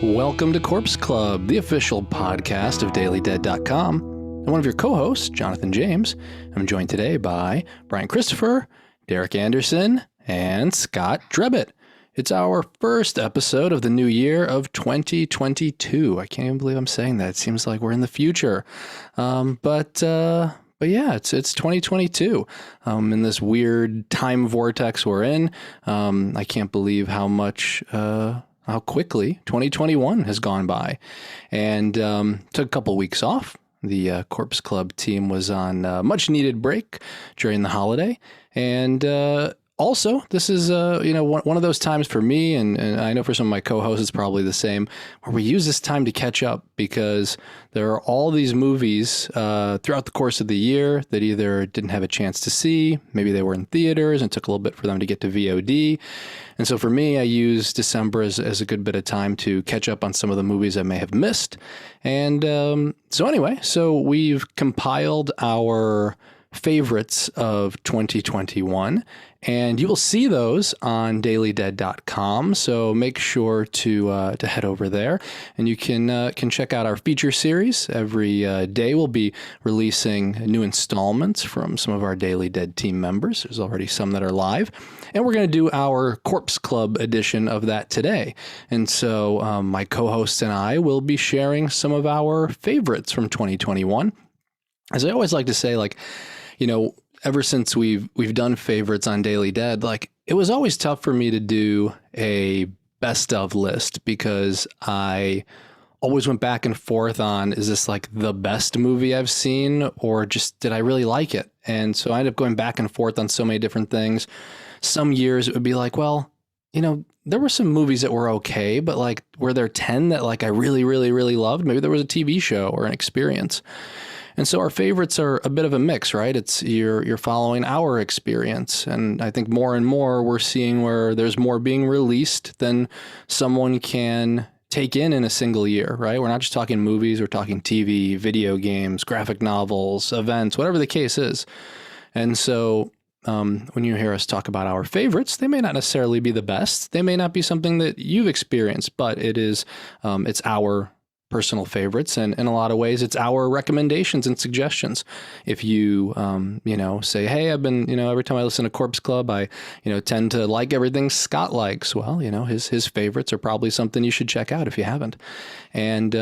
Welcome to Corpse Club, the official podcast of DailyDead.com. I'm one of your co-hosts, Jonathan James. I'm joined today by Bryan Christopher, Derek Anderson, and Scott Drebit. It's our first episode of the new year of 2022. I can't even believe I'm saying that. It seems like we're in the future. But yeah, it's 2022. In this weird time vortex we're in. I can't believe how quickly 2021 has gone by, and took a couple weeks off. The Corpse Club team was on a much needed break during the holiday, and also this is one of those times for me, and I know for some of my co-hosts it's probably the same, where we use this time to catch up, because there are all these movies throughout the course of the year that either didn't have a chance to see, maybe they were in theaters and it took a little bit for them to get to VOD. And so for me, I use December as a good bit of time to catch up on some of the movies I may have missed. And so we've compiled our favorites of 2021, and you will see those on dailydead.com. So make sure to head over there, and you can check out our feature series. Every day we'll be releasing new installments from some of our Daily Dead team members. There's already some that are live, and we're going to do our Corpse Club edition of that today. And so my co-hosts and I will be sharing some of our favorites from 2021. As I always like to say, ever since we've done favorites on Daily Dead, it was always tough for me to do a best of list, because I always went back and forth on, is this the best movie I've seen, or just did I really like it? And so I ended up going back and forth on so many different things. Some years it would be there were some movies that were okay, but were there 10 that I really, really, really loved? Maybe there was a TV show or an experience. And so our favorites are a bit of a mix, right? It's you're following our experience. And I think more and more we're seeing where there's more being released than someone can take in a single year, right? We're not just talking movies, we're talking TV, video games, graphic novels, events, whatever the case is. And so when you hear us talk about our favorites, they may not necessarily be the best. They may not be something that you've experienced, but it's our personal favorites, and in a lot of ways it's our recommendations and suggestions. If you say, hey, I've been every time I listen to Corpse Club, I tend to like everything Scott likes, well, his favorites are probably something you should check out if you haven't. And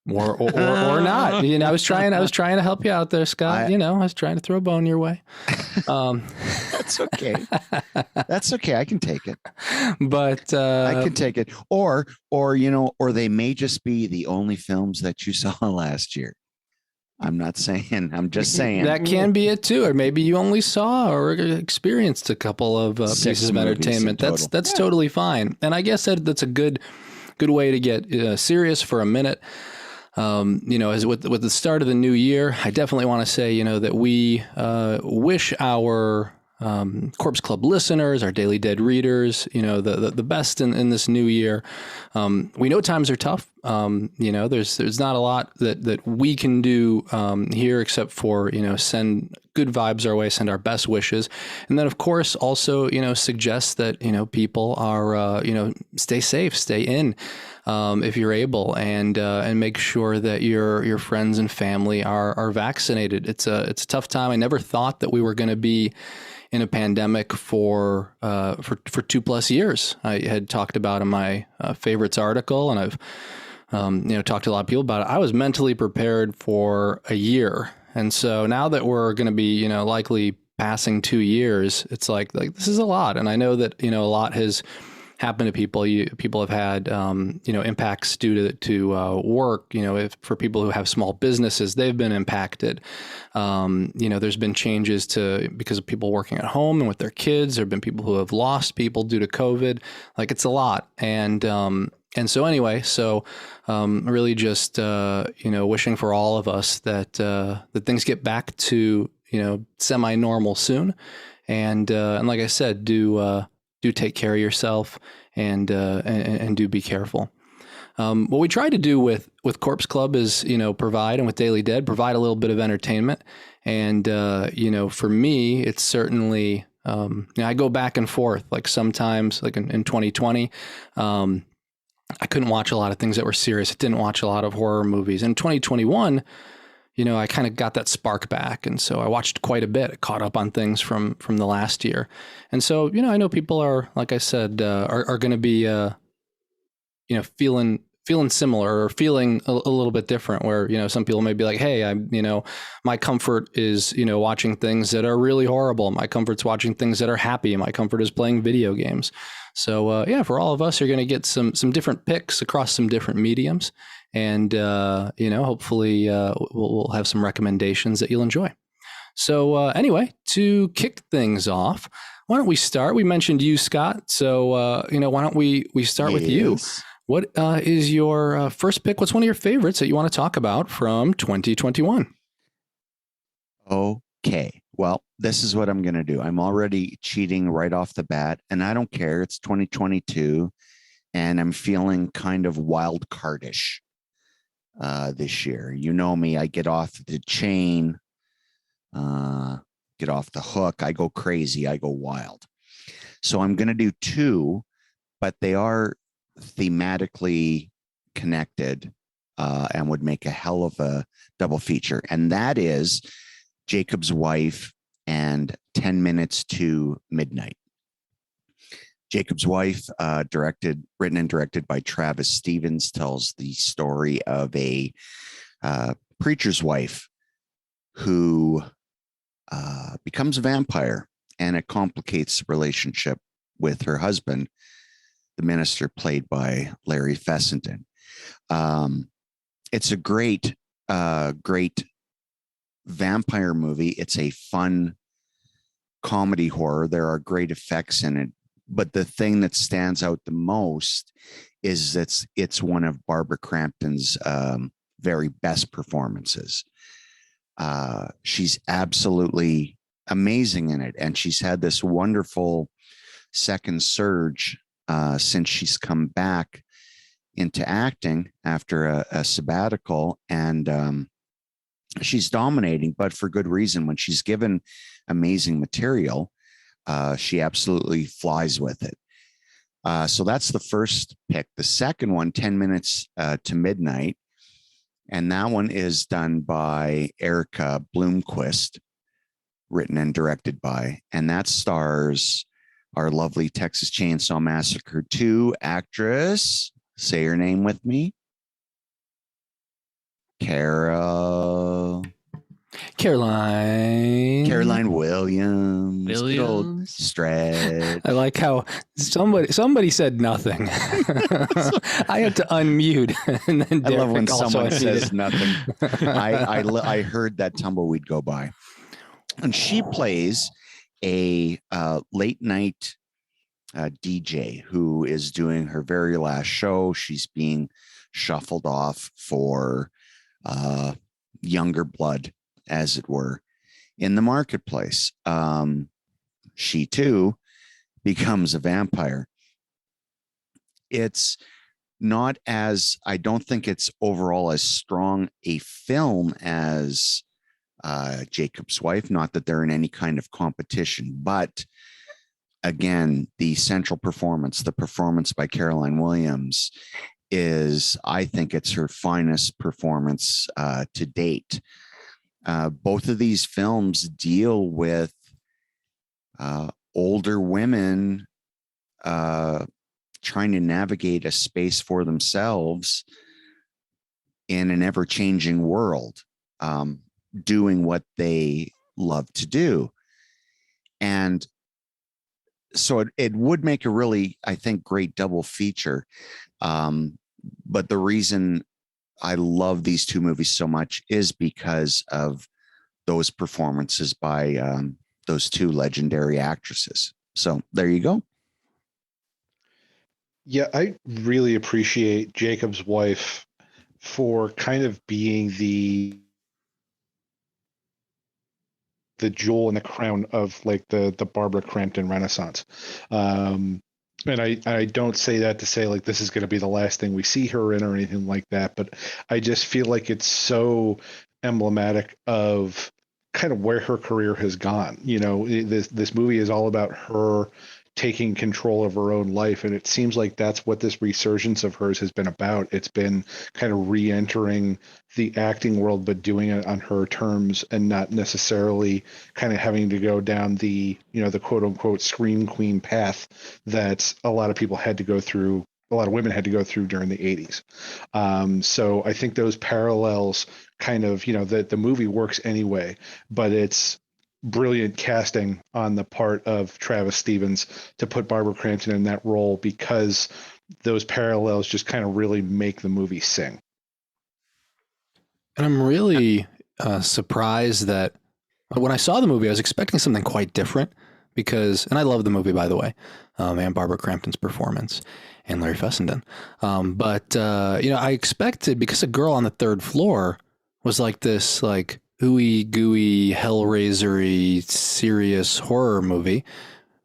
or not. I was trying to help you out there, Scott. I was trying to throw a bone your way. That's okay. That's okay. I can take it. But I can take it. Or they may just be the only films that you saw last year. I'm not saying. I'm just saying. That can be it too. Or maybe you only saw or experienced a couple of pieces of entertainment. That's totally fine. And I guess that's a good way to get serious for a minute. As with the start of the new year, I definitely want to say, that we wish our Corpse Club listeners, our Daily Dead readers, the best in this new year. We know times are tough. There's not a lot that we can do here except for, send good vibes our way, send our best wishes. And then, of course, also, suggest that, people are, stay safe, stay in. If you're able, and make sure that your friends and family are vaccinated. It's a tough time. I never thought that we were going to be in a pandemic for 2+ years. I had talked about in my favorites article, and I've talked to a lot of people about it. I was mentally prepared for a year, and so now that we're going to be likely passing 2 years, it's like this is a lot. And I know that a lot has happen to people. People have had, impacts due to work. For people who have small businesses, they've been impacted. There's been changes because of people working at home and with their kids. There have been people who have lost people due to COVID. It's a lot. And so anyway, really just, wishing for all of us that things get back to, semi-normal soon. And like I said, do take care of yourself and do be careful. What we try to do with Corpse Club is, provide, and with Daily Dead, provide a little bit of entertainment. And, for me, it's certainly, I go back and forth, sometimes in 2020, I couldn't watch a lot of things that were serious. I didn't watch a lot of horror movies. In 2021, I kind of got that spark back. And so I watched quite a bit. I caught up on things from the last year. And so, I know people are, like I said, are going to be, feeling similar or feeling a little bit different, where, some people may be like, hey, my comfort is, watching things that are really horrible. My comfort's watching things that are happy. My comfort is playing video games. So, for all of us, you're going to get some different picks across some different mediums. And, hopefully we'll have some recommendations that you'll enjoy. So anyway, to kick things off, why don't we start? We mentioned you, Scott. So, why don't we start with you? What is your first pick? What's one of your favorites that you want to talk about from 2021? Okay. Well, this is what I'm going to do. I'm already cheating right off the bat, and I don't care. It's 2022, and I'm feeling kind of wild cardish this year. You know me. I get off the chain, get off the hook. I go crazy. I go wild. So I'm going to do two, but they are thematically connected and would make a hell of a double feature. And that is Jacob's Wife and 10 Minutes to Midnight. Jacob's Wife, written and directed by Travis Stevens, tells the story of a preacher's wife who becomes a vampire, and it complicates the relationship with her husband, the minister played by Larry Fessenden. It's a great vampire movie. It's a fun comedy horror. There are great effects in it, but the thing that stands out the most is that it's one of Barbara Crampton's very best performances. She's absolutely amazing in it, and she's had this wonderful second surge since she's come back into acting after a sabbatical, and she's dominating, but for good reason. When she's given amazing material, she absolutely flies with it. So that's the first pick. The second one, 10 Minutes to Midnight, and that one is done by Erica Bloomquist, written and directed by, and that stars our lovely Texas Chainsaw Massacre 2 actress. Say her name with me. Caroline Williams. Good old Stretch. I like how somebody said nothing. I had to unmute, and then I love when someone unmuted. says nothing. I heard that tumbleweed go by. And she plays a late night DJ who is doing her very last show. She's being shuffled off for younger blood, as it were, in the marketplace. She too becomes a vampire. It's not as, I don't think it's overall as strong a film as Jacob's Wife, not that they're in any kind of competition, but again, the central performance, the performance by Caroline Williams, is, I think it's her finest performance to date. Both of these films deal with older women trying to navigate a space for themselves in an ever-changing world, doing what they love to do. And so it would make a really, I think, great double feature. But the reason I love these two movies so much is because of those performances by those two legendary actresses. So there you go. Yeah, I really appreciate Jacob's Wife for kind of being the jewel in the crown of like the Barbara Crampton Renaissance. And I don't say that to say like this is going to be the last thing we see her in or anything like that, but I just feel like it's so emblematic of kind of where her career has gone. You know, this movie is all about her taking control of her own life. And it seems like that's what this resurgence of hers has been about. It's been kind of re-entering the acting world, but doing it on her terms and not necessarily kind of having to go down the, the quote unquote scream queen path that a lot of people had to go through. A lot of women had to go through during the 80s. So I think those parallels kind of, the movie works anyway, but it's brilliant casting on the part of Travis Stevens to put Barbara Crampton in that role, because those parallels just kind of really make the movie sing. And I'm really surprised that when I saw the movie, I was expecting something quite different because, and I love the movie, by the way, and Barbara Crampton's performance and Larry Fessenden. But I expected, because A Girl on the Third Floor was like this, like, ooey gooey, hellraisery, serious horror movie,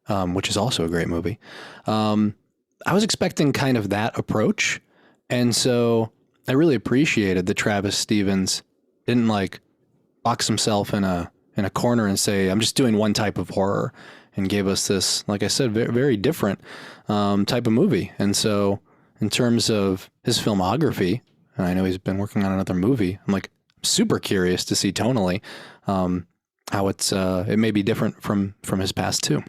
which is also a great movie. I was expecting kind of that approach. And so I really appreciated that Travis Stevens didn't like box himself in a corner and say, I'm just doing one type of horror, and gave us this, like I said, very, very different type of movie. And so in terms of his filmography, and I know he's been working on another movie, I'm like super curious to see tonally how it may be different from his past too.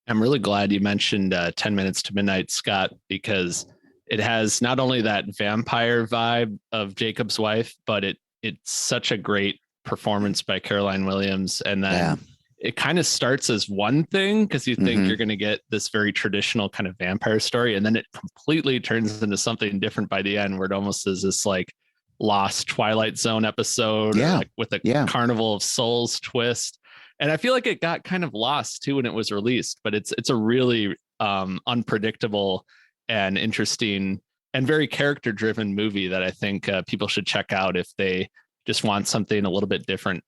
I'm really glad you mentioned 10 Minutes to Midnight, Scott, because it has not only that vampire vibe of Jacob's Wife, but it's such a great performance by Caroline Williams. And then it kind of starts as one thing because you think you're going to get this very traditional kind of vampire story, and then it completely turns into something different by the end, where it almost is this like lost Twilight Zone episode, like with a Carnival of Souls twist. And I feel like it got kind of lost too when it was released, but it's a really unpredictable and interesting and very character driven movie that I think people should check out if they just want something a little bit different.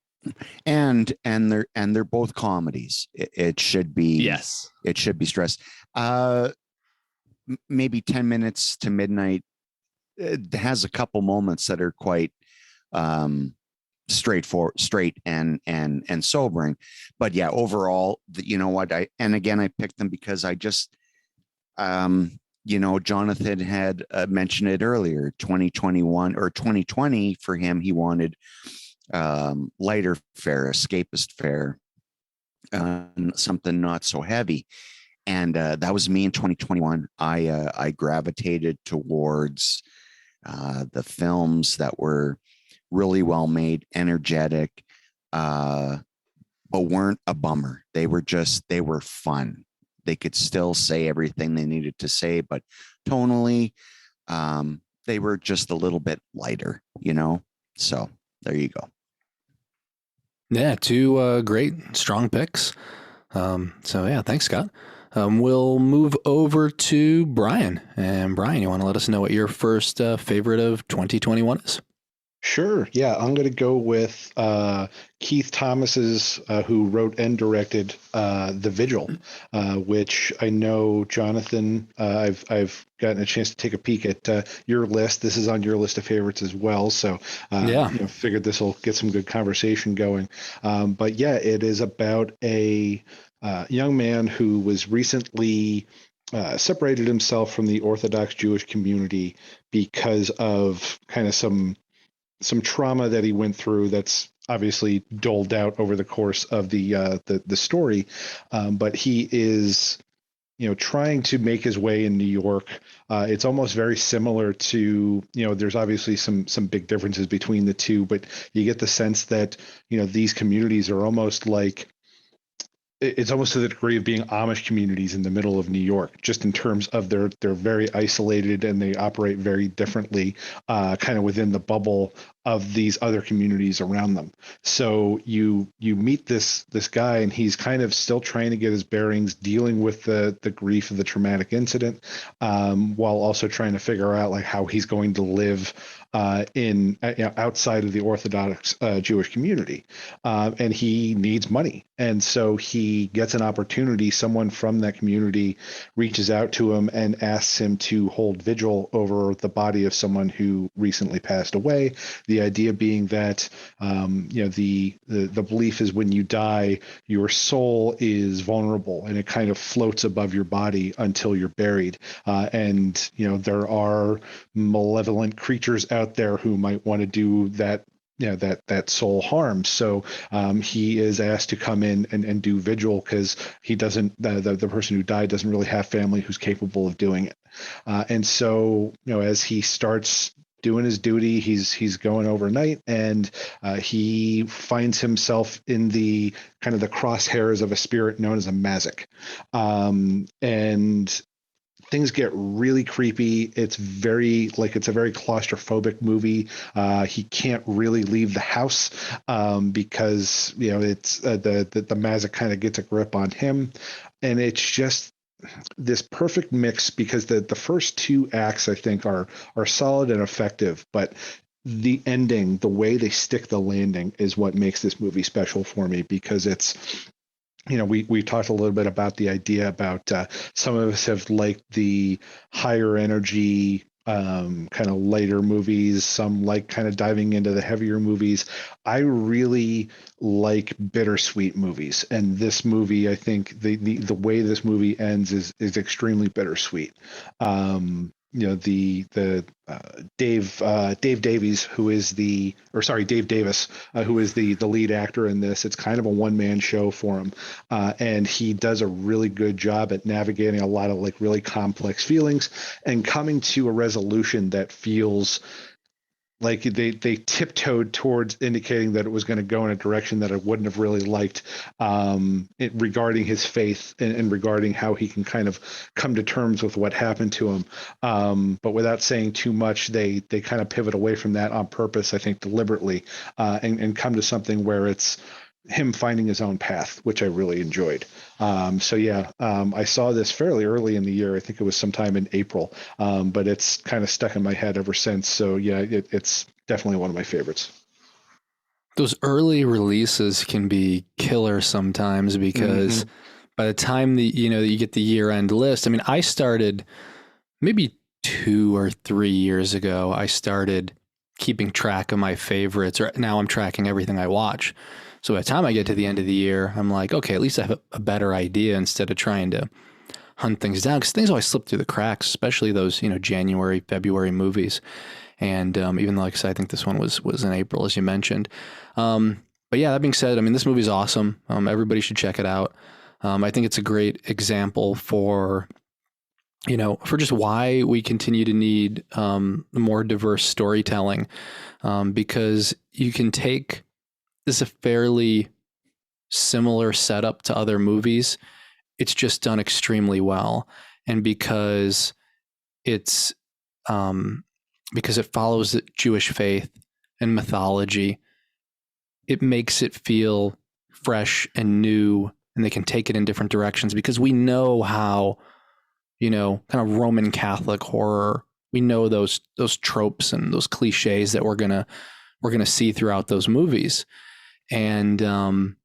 And they're both comedies. It should be, it should be stressed. Maybe 10 Minutes to Midnight, it has a couple moments that are quite straight and sobering, but yeah, overall, you know what, I picked them because I just Jonathan had mentioned it earlier, 2021 or 2020 for him, he wanted lighter fare, escapist fare, something not so heavy. And that was me in 2021. I gravitated towards the films that were really well made, energetic, but weren't a bummer. They were fun. They could still say everything they needed to say, but tonally, they were just a little bit lighter, So there you go. Yeah, two great, strong picks. Thanks, Scott. We'll move over to Bryan. And Bryan, you want to let us know what your first favorite of 2021 is? Sure. Yeah, I'm going to go with Keith Thomas's, who wrote and directed The Vigil, which I know, Jonathan, I've gotten a chance to take a peek at your list. This is on your list of favorites as well. So figured this will get some good conversation going. But yeah, it is about a young man who was recently separated himself from the Orthodox Jewish community because of kind of some trauma that he went through that's obviously doled out over the course of the story. But he is, trying to make his way in New York. It's almost very similar to, there's obviously some big differences between the two, but you get the sense that, these communities are almost like, it's almost to the degree of being Amish communities in the middle of New York, just in terms of they're very isolated and they operate very differently, kind of within the bubble of these other communities around them. So you meet this guy, and he's kind of still trying to get his bearings, dealing with the grief of the traumatic incident, while also trying to figure out like how he's going to live outside of the Orthodox Jewish community, and he needs money. And so he gets an opportunity. Someone from that community reaches out to him and asks him to hold vigil over the body of someone who recently passed away. The the idea being that the belief is when you die, your soul is vulnerable and it kind of floats above your body until you're buried. And there are malevolent creatures out there who might want to do that, that soul harm. So he is asked to come in and do Vigil, because he doesn't, the person who died doesn't really have family who's capable of doing it. And so, as he starts doing his duty, he's going overnight, and he finds himself in the kind of the crosshairs of a spirit known as a Mazik. And things get really creepy. It's a very claustrophobic movie. He can't really leave the house because it's the Mazik kind of gets a grip on him, and it's just this perfect mix, because the first two acts, I think, are solid and effective, but the ending, the way they stick the landing, is what makes this movie special for me, because it's, we talked a little bit about the idea about some of us have liked the higher energy kind of lighter movies, some like kind of diving into the heavier movies. I really like bittersweet movies, and this movie, I think the way this movie ends is extremely bittersweet. Dave Davies, who is Dave Davis, who is the lead actor in this. It's kind of a one-man show for him, and he does a really good job at navigating a lot of like really complex feelings and coming to a resolution that feels like they tiptoed towards indicating that it was going to go in a direction that I wouldn't have really liked, regarding his faith and regarding how he can kind of come to terms with what happened to him. But without saying too much, they kind of pivot away from that on purpose, I think deliberately, and come to something where it's him finding his own path, which I really enjoyed. I saw this fairly early in the year. I think it was sometime in April, but it's kind of stuck in my head ever since. So yeah, it's definitely one of my favorites. Those early releases can be killer sometimes, because by the time you get the year-end list, I mean, I started maybe 2 or 3 years ago. I started keeping track of my favorites, or now I'm tracking everything I watch. So by the time I get to the end of the year, I'm like, okay, at least I have a better idea, instead of trying to hunt things down, because things always slip through the cracks, especially those, January, February movies. And even though, like I said, I think this one was in April, as you mentioned. But yeah, that being said, I mean, this movie's awesome. Everybody should check it out. I think it's a great example for just why we continue to need more diverse storytelling, because you can take this a fairly similar setup to other movies. It's just done extremely well, and because it follows the Jewish faith and mythology, it makes it feel fresh and new, and they can take it in different directions, because we know how, kind of Roman Catholic horror, we know those tropes and those cliches that we're gonna see throughout those movies. And there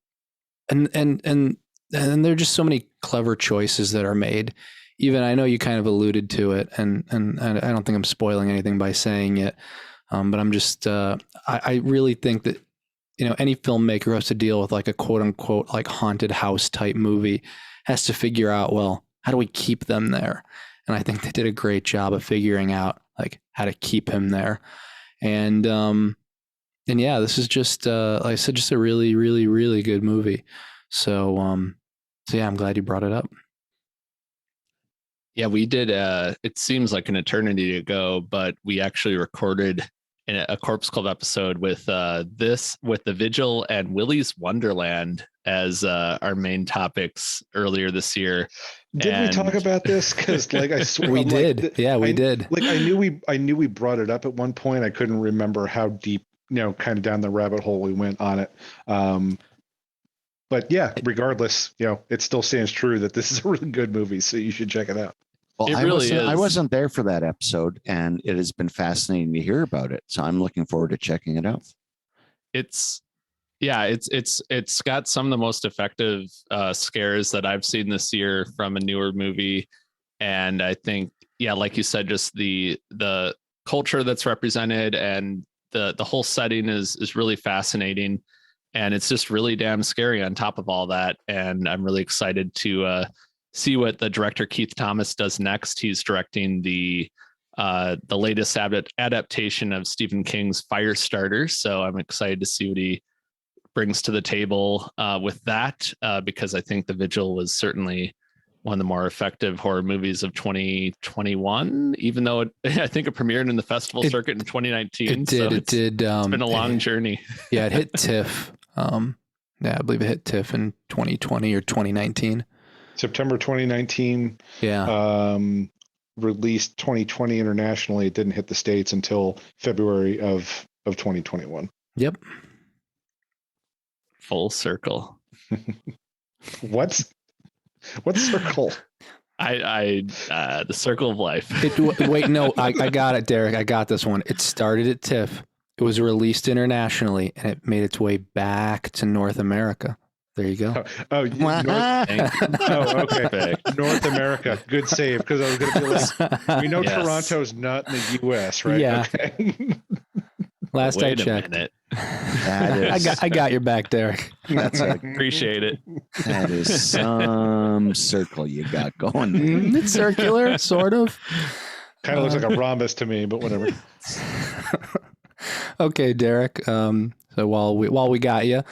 are just so many clever choices that are made. Even, I know you kind of alluded to it, and I don't think I'm spoiling anything by saying it, but I'm just I really think that any filmmaker who has to deal with like a quote unquote like haunted house type movie has to figure out, well, how do we keep them there? And I think they did a great job of figuring out like how to keep him there. And yeah, this is just like I said, just a really, really, really good movie. So yeah, I'm glad you brought it up. Yeah, we did. It seems like an eternity ago, but we actually recorded a Corpse Club episode with the Vigil and Willy's Wonderland as our main topics earlier this year. Did we talk about this? Because like I swear we did. We did. Like I knew we brought it up at one point. I couldn't remember how deep, kind of down the rabbit hole we went on it. But yeah, regardless, it still stands true that this is a really good movie, so you should check it out. Well, It really is. I wasn't there for that episode, and it has been fascinating to hear about it. So I'm looking forward to checking it out. It's got some of the most effective scares that I've seen this year from a newer movie. And I think, yeah, like you said, just the culture that's represented and the whole setting is really fascinating, and it's just really damn scary on top of all that. And I'm really excited to see what the director Keith Thomas does next. He's directing the latest adaptation of Stephen King's Firestarter, so I'm excited to see what he brings to the table with that, because I think The Vigil was certainly one of the more effective horror movies of 2021, even though I think it premiered in the festival circuit in 2019. It did. It's been a long journey. Yeah, it hit TIFF. Yeah, I believe it hit TIFF in 2020 or 2019. September 2019. Yeah. Released 2020 internationally. It didn't hit the States until February of 2021. Yep. Full circle. What circle? The circle of life. Wait, no, I got it, Derek. I got this one. It started at TIFF. It was released internationally, and it made its way back to North America. There you go. Okay. North America. Good save, because I was going to be like, we know Yes. Toronto's not in the U.S., right? Yeah. Okay. Last I Wait a checked. minute. I got your back, Derek. Appreciate it. That is some circle you got going there. It's circular, sort of. Kind of looks like a rhombus to me, but whatever. Okay, Derek. So while we got you,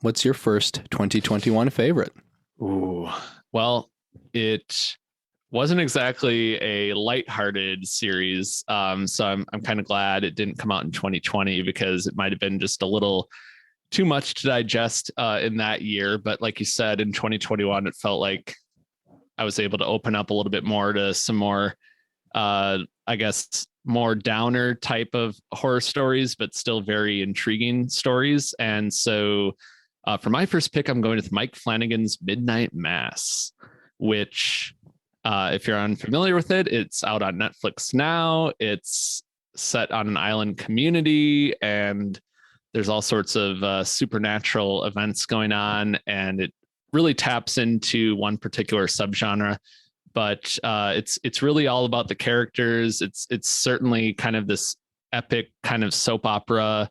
what's your first 2021 favorite? Ooh. Well, it wasn't exactly a lighthearted series. So I'm kind of glad it didn't come out in 2020, because it might have been just a little too much to digest in that year. But like you said, in 2021, it felt like I was able to open up a little bit more to some more, I guess, more downer type of horror stories, but still very intriguing stories. And so for my first pick, I'm going with Mike Flanagan's Midnight Mass, which, if you're unfamiliar with it, it's out on Netflix now. It's set on an island community, and there's all sorts of supernatural events going on, and it really taps into one particular subgenre. But it's really all about the characters. It's certainly kind of this epic kind of soap opera.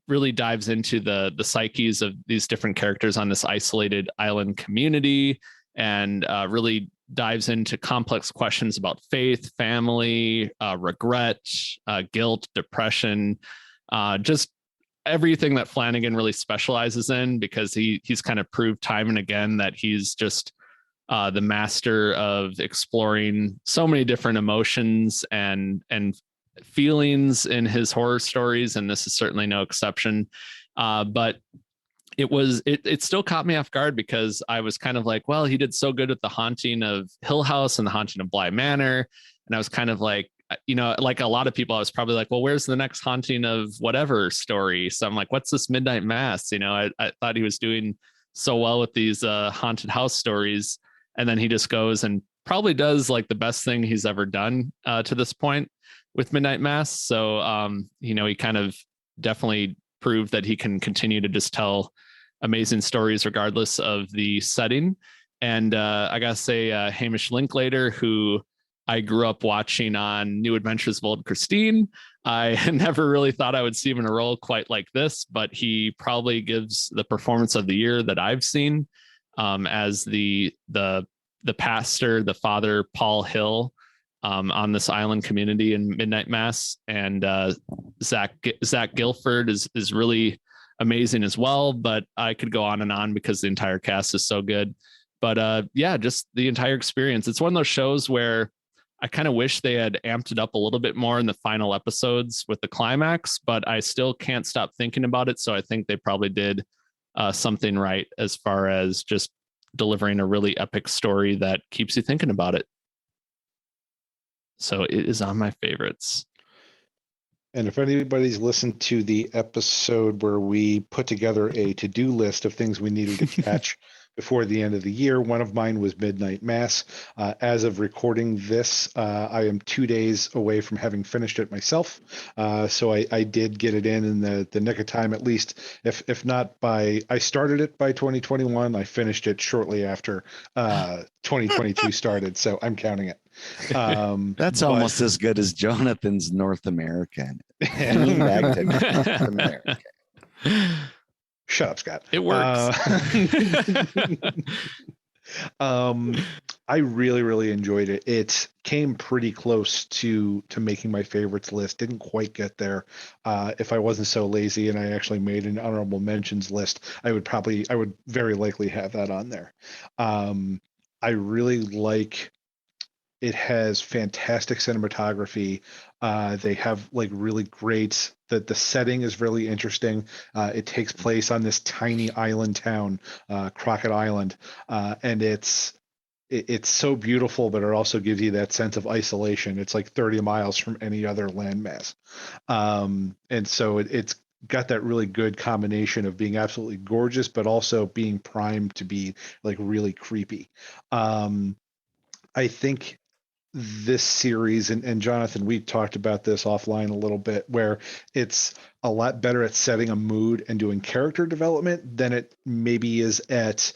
Really dives into the psyches of these different characters on this isolated island community, and really dives into complex questions about faith, family, regret, guilt, depression, just everything that Flanagan really specializes in, because he's kind of proved time and again that he's just the master of exploring so many different emotions and feelings in his horror stories, and this is certainly no exception. But it still caught me off guard, because I was kind of like, well, he did so good with The Haunting of Hill House and The Haunting of Bly Manor, and I was kind of like, like a lot of people, I was probably like, well, where's the next haunting of whatever story? So I'm like, what's this Midnight Mass? I thought he was doing so well with these haunted house stories, and then he just goes and probably does like the best thing he's ever done to this point with Midnight Mass. So he kind of definitely proved that he can continue to just tell amazing stories regardless of the setting. And I gotta say, Hamish Linklater, who I grew up watching on New Adventures of Old Christine, I never really thought I would see him in a role quite like this, but he probably gives the performance of the year that I've seen, as the pastor, the father, Paul Hill, on this island community in Midnight Mass. And Zach Gilford is really amazing as well, but I could go on and on because the entire cast is so good. But just the entire experience. It's one of those shows where I kind of wish they had amped it up a little bit more in the final episodes with the climax, but I still can't stop thinking about it. So I think they probably did something right as far as just delivering a really epic story that keeps you thinking about it. So it is on my favorites. And if anybody's listened to the episode where we put together a to-do list of things we needed to catch before the end of the year. One of mine was Midnight Mass. As of recording this, I am 2 days away from having finished it myself. So I did get it in the nick of time, at least. If not by, I started it by 2021. I finished it shortly after 2022 started. So I'm counting it. That's almost as good as Jonathan's North American. Back to North America. Shut up, Scott. It works. I really, really enjoyed it. It came pretty close to making my favorites list. Didn't quite get there. If I wasn't so lazy and I actually made an honorable mentions list, I would very likely have that on there. I really like. It has fantastic cinematography. They have like really great. The setting is really interesting. It takes place on this tiny island town, Crockett Island, and it's so beautiful, but it also gives you that sense of isolation. It's like 30 miles from any other landmass, and so it's got that really good combination of being absolutely gorgeous, but also being primed to be like really creepy. I think this series, and Jonathan, we talked about this offline a little bit, where it's a lot better at setting a mood and doing character development than it maybe is at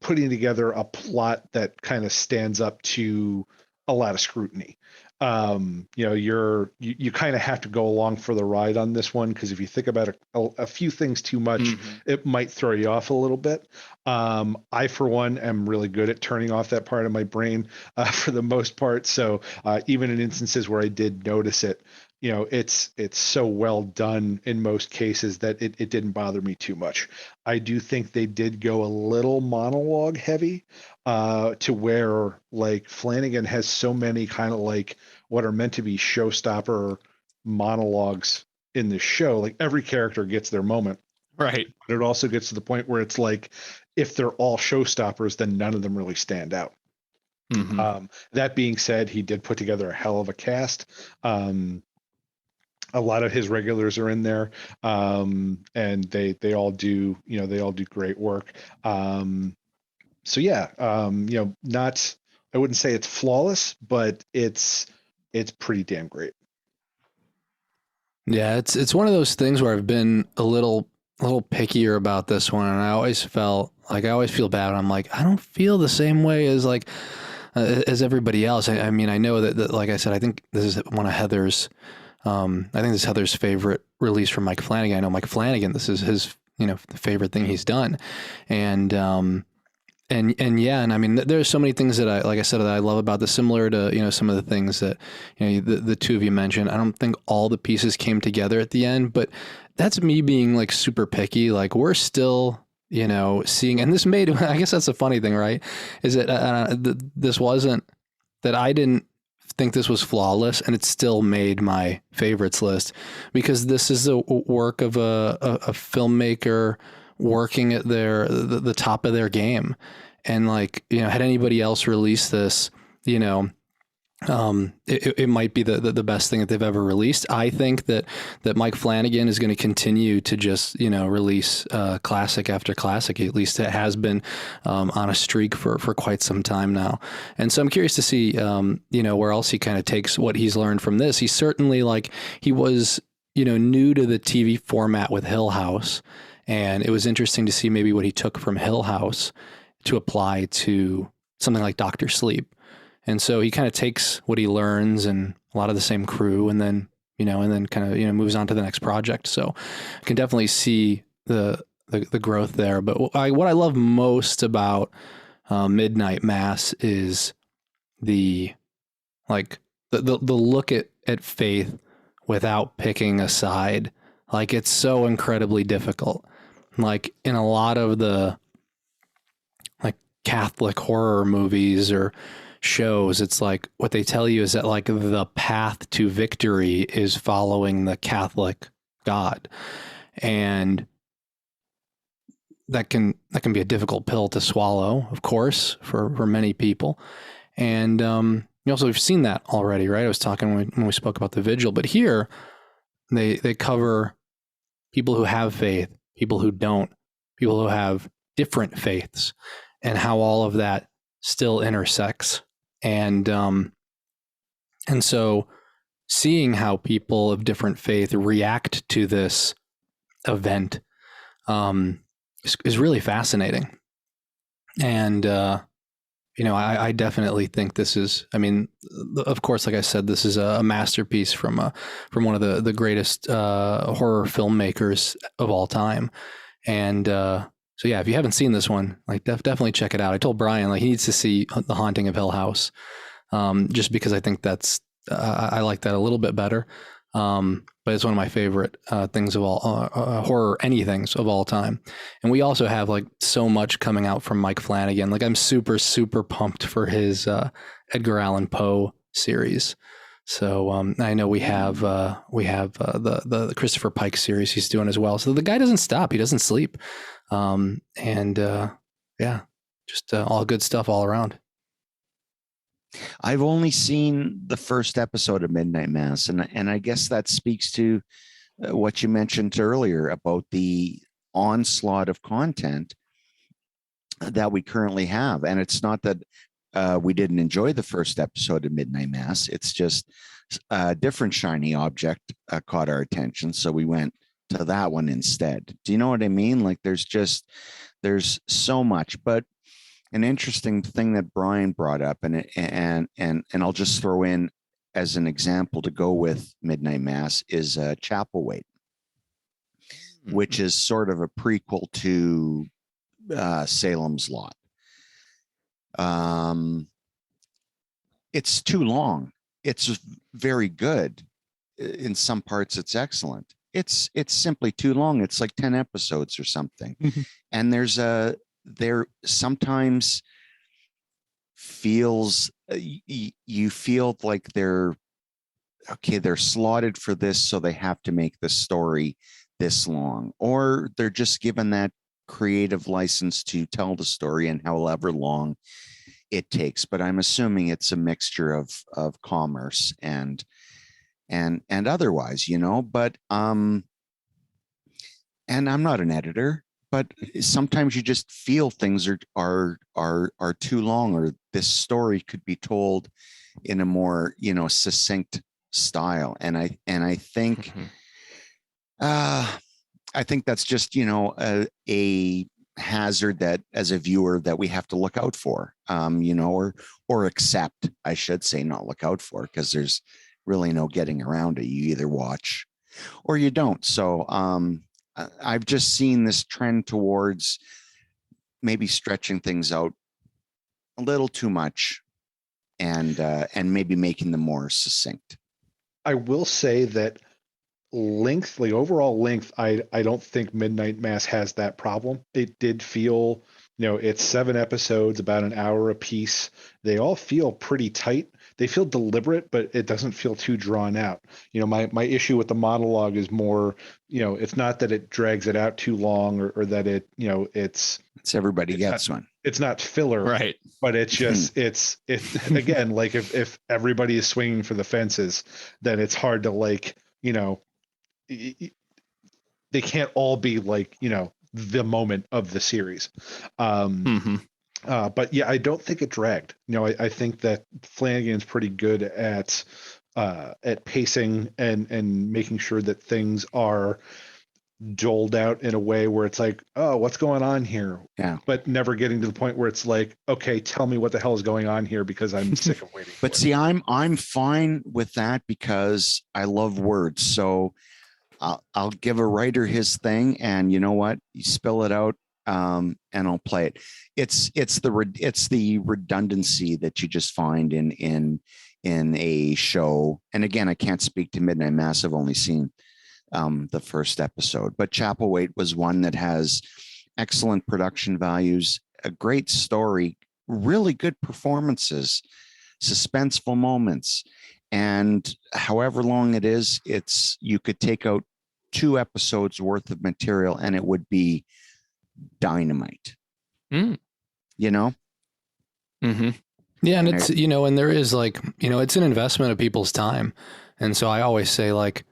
putting together a plot that kind of stands up to a lot of scrutiny. You kind of have to go along for the ride on this one, because if you think about a few things too much, it might throw you off a little bit. I, for one, am really good at turning off that part of my brain for the most part. So even in instances where I did notice it, it's so well done in most cases that it didn't bother me too much. I do think they did go a little monologue heavy, to where like Flanagan has so many kind of like what are meant to be showstopper monologues in the show. Like every character gets their moment. Right. But it also gets to the point where it's like, if they're all showstoppers, then none of them really stand out. That being said, he did put together a hell of a cast. A lot of his regulars are in there, and they all do great work. So yeah, I wouldn't say it's flawless, but it's pretty damn great. Yeah, it's one of those things where I've been a little pickier about this one, and I always feel bad. I'm like, I don't feel the same way as like as everybody else. I mean, I know that like I said, I think this is one of Heather's. I think this is Heather's favorite release from Mike Flanagan. I know Mike Flanagan, this is his, the favorite thing he's done. And yeah, and I mean, there's so many things that I said, that I love about this, similar to, some of the things that, the two of you mentioned. I don't think all the pieces came together at the end, but that's me being like super picky. Like we're still, seeing, and this made, I guess that's the funny thing, right? Is that this wasn't that I didn't think this was flawless, and it still made my favorites list, because this is a work of a filmmaker working at the top of their game. And like, had anybody else released this, it might be the best thing that they've ever released. I think that Mike Flanagan is going to continue to just, release classic after classic. At least it has been on a streak for quite some time now. And so I'm curious to see, where else he kind of takes what he's learned from this. He certainly, like, he was, new to the TV format with Hill House. And it was interesting to see maybe what he took from Hill House to apply to something like Dr. Sleep. And so he kind of takes what he learns and a lot of the same crew, and then, kind of, moves on to the next project. So I can definitely see the growth there. But what I love most about Midnight Mass is the look at faith without picking a side. Like, it's so incredibly difficult. Like in a lot of the like Catholic horror movies or shows, it's like what they tell you is that like the path to victory is following the Catholic God, and that can be a difficult pill to swallow, of course, for many people. And we've seen that already, right? I was talking when we spoke about the Vigil, but here they cover people who have faith, people who don't, people who have different faiths. how all of that still intersects. And so seeing how people of different faith react to this event is really fascinating. And, I definitely think this is, I mean, of course, like I said, this is a masterpiece from one of the greatest horror filmmakers of all time. And so, yeah, if you haven't seen this one, like definitely check it out. I told Brian, like, he needs to see The Haunting of Hill House, just because I think that's, I like that a little bit better. But it's one of my favorite things of all horror anythings of all time. And we also have like so much coming out from Mike Flanagan. Like I'm super, super pumped for his Edgar Allan Poe series. So I know we have the Christopher Pike series he's doing as well. So the guy doesn't stop. He doesn't sleep. Yeah, just all good stuff all around. I've only seen the first episode of Midnight Mass, and I guess that speaks to what you mentioned earlier about the onslaught of content that we currently have. And it's not that we didn't enjoy the first episode of Midnight Mass. It's just a different shiny object caught our attention, so we went to that one instead. Do you know what I mean? Like there's so much. But an interesting thing that Brian brought up, and I'll just throw in as an example to go with Midnight Mass, is Chapel Wait, which is sort of a prequel to Salem's Lot. It's too long. It's very good. In some parts, it's excellent. It's simply too long. It's like 10 episodes or something. And there sometimes feels you feel like they're slotted for this, so they have to make the story this long, or they're just given that creative license to tell the story and however long it takes. But I'm assuming it's a mixture of commerce and otherwise, but and I'm not an editor, but sometimes you just feel things are too long, or this story could be told in a more succinct style. And I think I think that's just a hazard that as a viewer that we have to look out for, or accept, I should say, not look out for, because there's really no getting around it. You either watch or you don't. So I've just seen this trend towards maybe stretching things out a little too much, and maybe making them more succinct. I will say that length, like overall length, I don't think Midnight Mass has that problem. It did feel, it's 7 episodes, about an hour a piece. They all feel pretty tight. They feel deliberate, but it doesn't feel too drawn out. My issue with the monologue is more, it's not that it drags it out too long, or that it, it's everybody gets one. It's not filler, right? But it's just, it's again, like if everybody is swinging for the fences, then it's hard to they can't all be like, the moment of the series. But yeah, I don't think it dragged. I think that Flanagan's pretty good at pacing and making sure that things are doled out in a way where it's like, oh, what's going on here? Yeah. But never getting to the point where it's like, okay, tell me what the hell is going on here, because I'm sick of waiting. But see, I'm fine with that because I love words. So I'll give a writer his thing, and you know what? You spill it out, and I'll play it. It's the redundancy that you just find in a show. And again, I can't speak to Midnight Mass. I've only seen the first episode, but Chapel Wait was one that has excellent production values, a great story, really good performances, suspenseful moments. And however long it is, you could take out 2 episodes worth of material and it would be dynamite. Mm-hmm. Yeah. And it's, and there is like, it's an investment of people's time. And so I always say, like,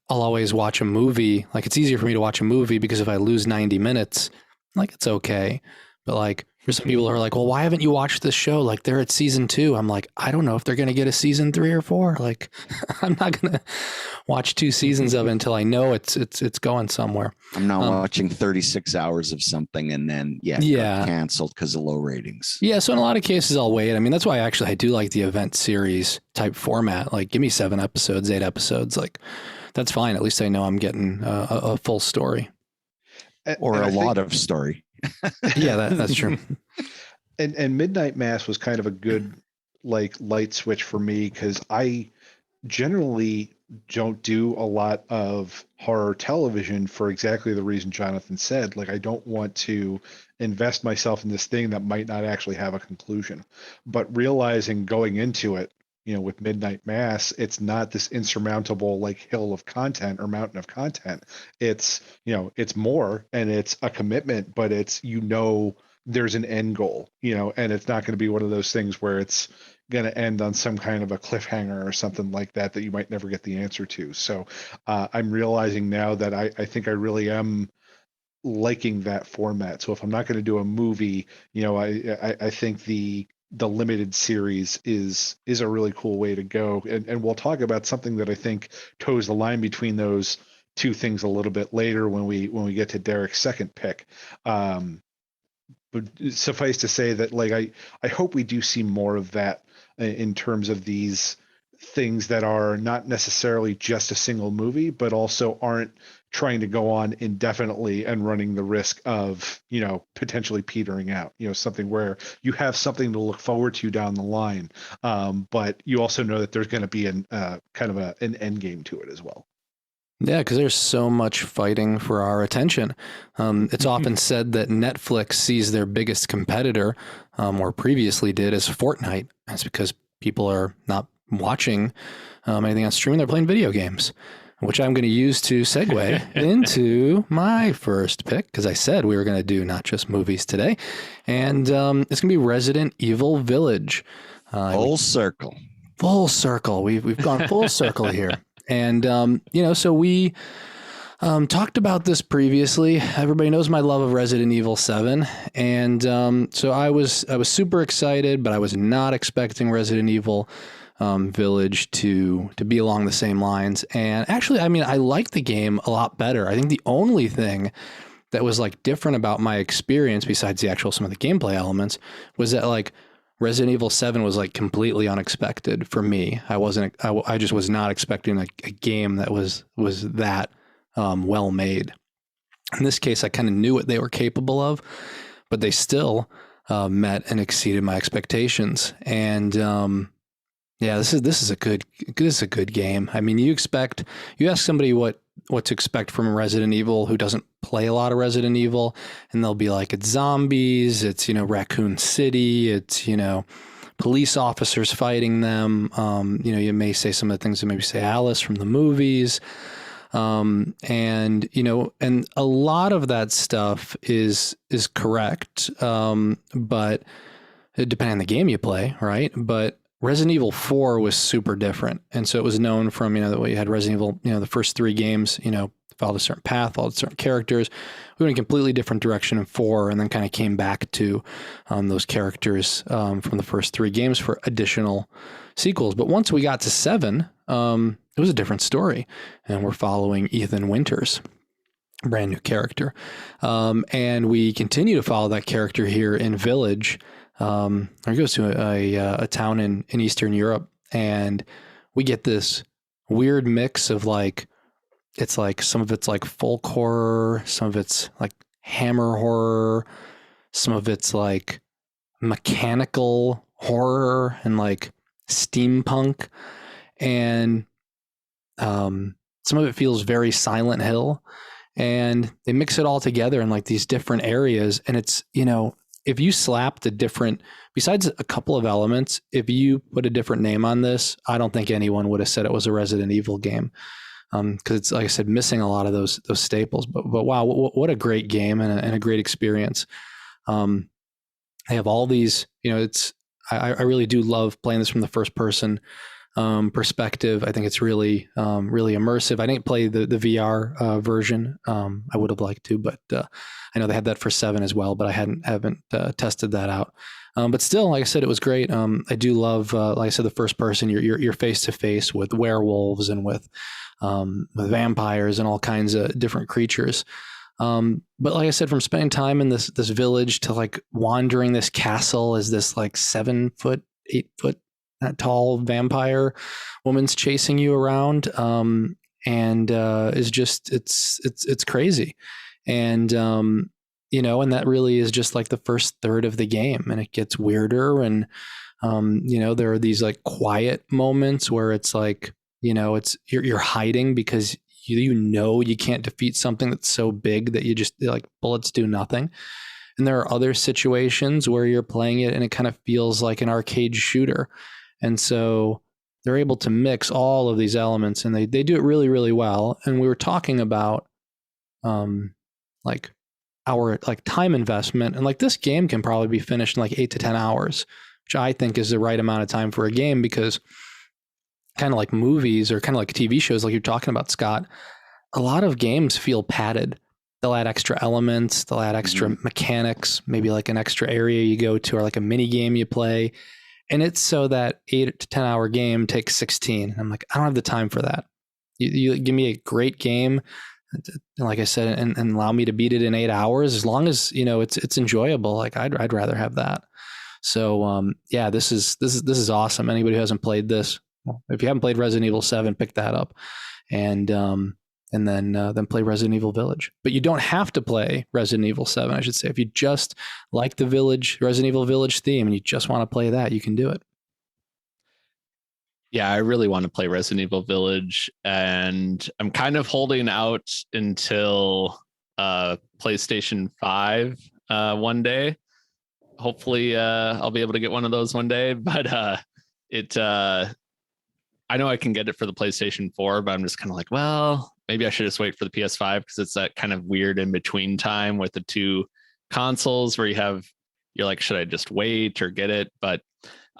I'll always watch a movie. Like, it's easier for me to watch a movie because if I lose 90 minutes, like, it's okay. But like, There's some people who are like, well, why haven't you watched this show? Like, they're at season 2. I'm like, I don't know if they're going to get a season 3 or 4. Like, I'm not going to watch 2 seasons of it until I know it's going somewhere. I'm not watching 36 hours of something and then it got canceled because of low ratings. Yeah, so in a lot of cases, I'll wait. I mean, that's why I do like the event series type format. Like, give me 7 episodes, 8 episodes. Like, that's fine. At least I know I'm getting a full story. Or a lot of story. Yeah, that's true. And Midnight Mass was kind of a good like light switch for me, because I generally don't do a lot of horror television for exactly the reason Jonathan said. Like, I don't want to invest myself in this thing that might not actually have a conclusion. But realizing going into it, with Midnight Mass, it's not this insurmountable like hill of content or mountain of content. It's, it's more, and it's a commitment, but it's, there's an end goal, and it's not going to be one of those things where it's going to end on some kind of a cliffhanger or something like that you might never get the answer to. So I'm realizing now that I think I really am liking that format. So if I'm not going to do a movie, I think the limited series is a really cool way to go. And we'll talk about something that I think toes the line between those two things a little bit later when we get to Derek's second pick. But suffice to say that, like, I hope we do see more of that in terms of these things that are not necessarily just a single movie, but also aren't trying to go on indefinitely and running the risk of, potentially petering out, something where you have something to look forward to down the line. But you also know that there's going to be an end game to it as well. Yeah, because there's so much fighting for our attention. It's often said that Netflix sees their biggest competitor, or previously did, as Fortnite. That's because people are not watching anything on streaming. They're playing video games, which I'm going to use to segue into my first pick, because I said we were going to do not just movies today. And it's going to be Resident Evil Village. Full circle. Full circle. We've gone full circle here. And, so we talked about this previously. Everybody knows my love of Resident Evil 7. And so I was super excited, but I was not expecting Resident Evil Village to be along the same lines. And actually, I like the game a lot better. I think the only thing that was like different about my experience, besides the actual some of the gameplay elements, was that like Resident Evil 7 was like completely unexpected for me. I just was not expecting a game that was that well made. In this case, I kind of knew what they were capable of, but they still met and exceeded my expectations. And this is a good game. I mean, you ask somebody what to expect from Resident Evil who doesn't play a lot of Resident Evil, and they'll be like, it's zombies, it's, Raccoon City, it's, police officers fighting them. You may say some of the things that maybe say Alice from the movies. And a lot of that stuff is correct. But depending on the game you play, right? But Resident Evil 4 was super different. And so it was known from, that way you had Resident Evil, the first 3 games, followed a certain path, followed certain characters. We went in a completely different direction in 4, and then kind of came back to those characters from the first 3 games for additional sequels. But once we got to 7, it was a different story. And we're following Ethan Winters, a brand new character. And we continue to follow that character here in Village. He goes to a town in Eastern Europe, and we get this weird mix of like, it's like some of it's like folk horror, some of it's like hammer horror, some of it's like mechanical horror and like steampunk, and some of it feels very Silent Hill, and they mix it all together in like these different areas. And it's, if you slapped a different, besides a couple of elements, if you put a different name on this, I don't think anyone would have said it was a Resident Evil game. Because it's, like I said, missing a lot of those staples. But wow, what a great game and a great experience. They have all these, I really do love playing this from the first person perspective. I think it's really immersive. I didn't play the VR version. I would have liked to, but I know they had that for 7 as well, but I haven't tested that out. But still, like I said, it was great. I do love, like I said, the first person. You're face to face with werewolves and with vampires and all kinds of different creatures. But like I said, from spending time in this village to like wandering this castle as this like 7 foot, 8 foot tall vampire woman's chasing you around, and is just it's crazy, and and that really is just like the first third of the game, and it gets weirder, and there are these like quiet moments where it's like it's you're hiding because you can't defeat something that's so big that you just like bullets do nothing. And there are other situations where you're playing it and it kind of feels like an arcade shooter. And so they're able to mix all of these elements, and they do it really, really well. And we were talking about like our like time investment, and like this game can probably be finished in like 8 to 10 hours, which I think is the right amount of time for a game, because kind of like movies or kind of like TV shows, like you're talking about, Scott, a lot of games feel padded. They'll add extra elements, they'll add extra mechanics, maybe like an extra area you go to or like a mini game you play. And it's so that 8 to 10 hour game takes 16. I'm like, I don't have the time for that. You give me a great game, like I said, and allow me to beat it in 8 hours, as long as it's enjoyable. Like I'd rather have that. So yeah, this is awesome. Anybody who hasn't played this, well, if you haven't played Resident Evil 7, pick that up, and then play Resident Evil Village. But you don't have to play Resident Evil 7, I should say. If you just like the Resident Evil Village theme, and you just want to play that, you can do it. Yeah, I really want to play Resident Evil Village, and I'm kind of holding out until PlayStation 5 one day. Hopefully I'll be able to get one of those one day, but I know I can get it for the PlayStation 4, but I'm just kind of like, well, maybe I should just wait for the PS5, because it's that kind of weird in between time with the two consoles where you're like, should I just wait or get it? But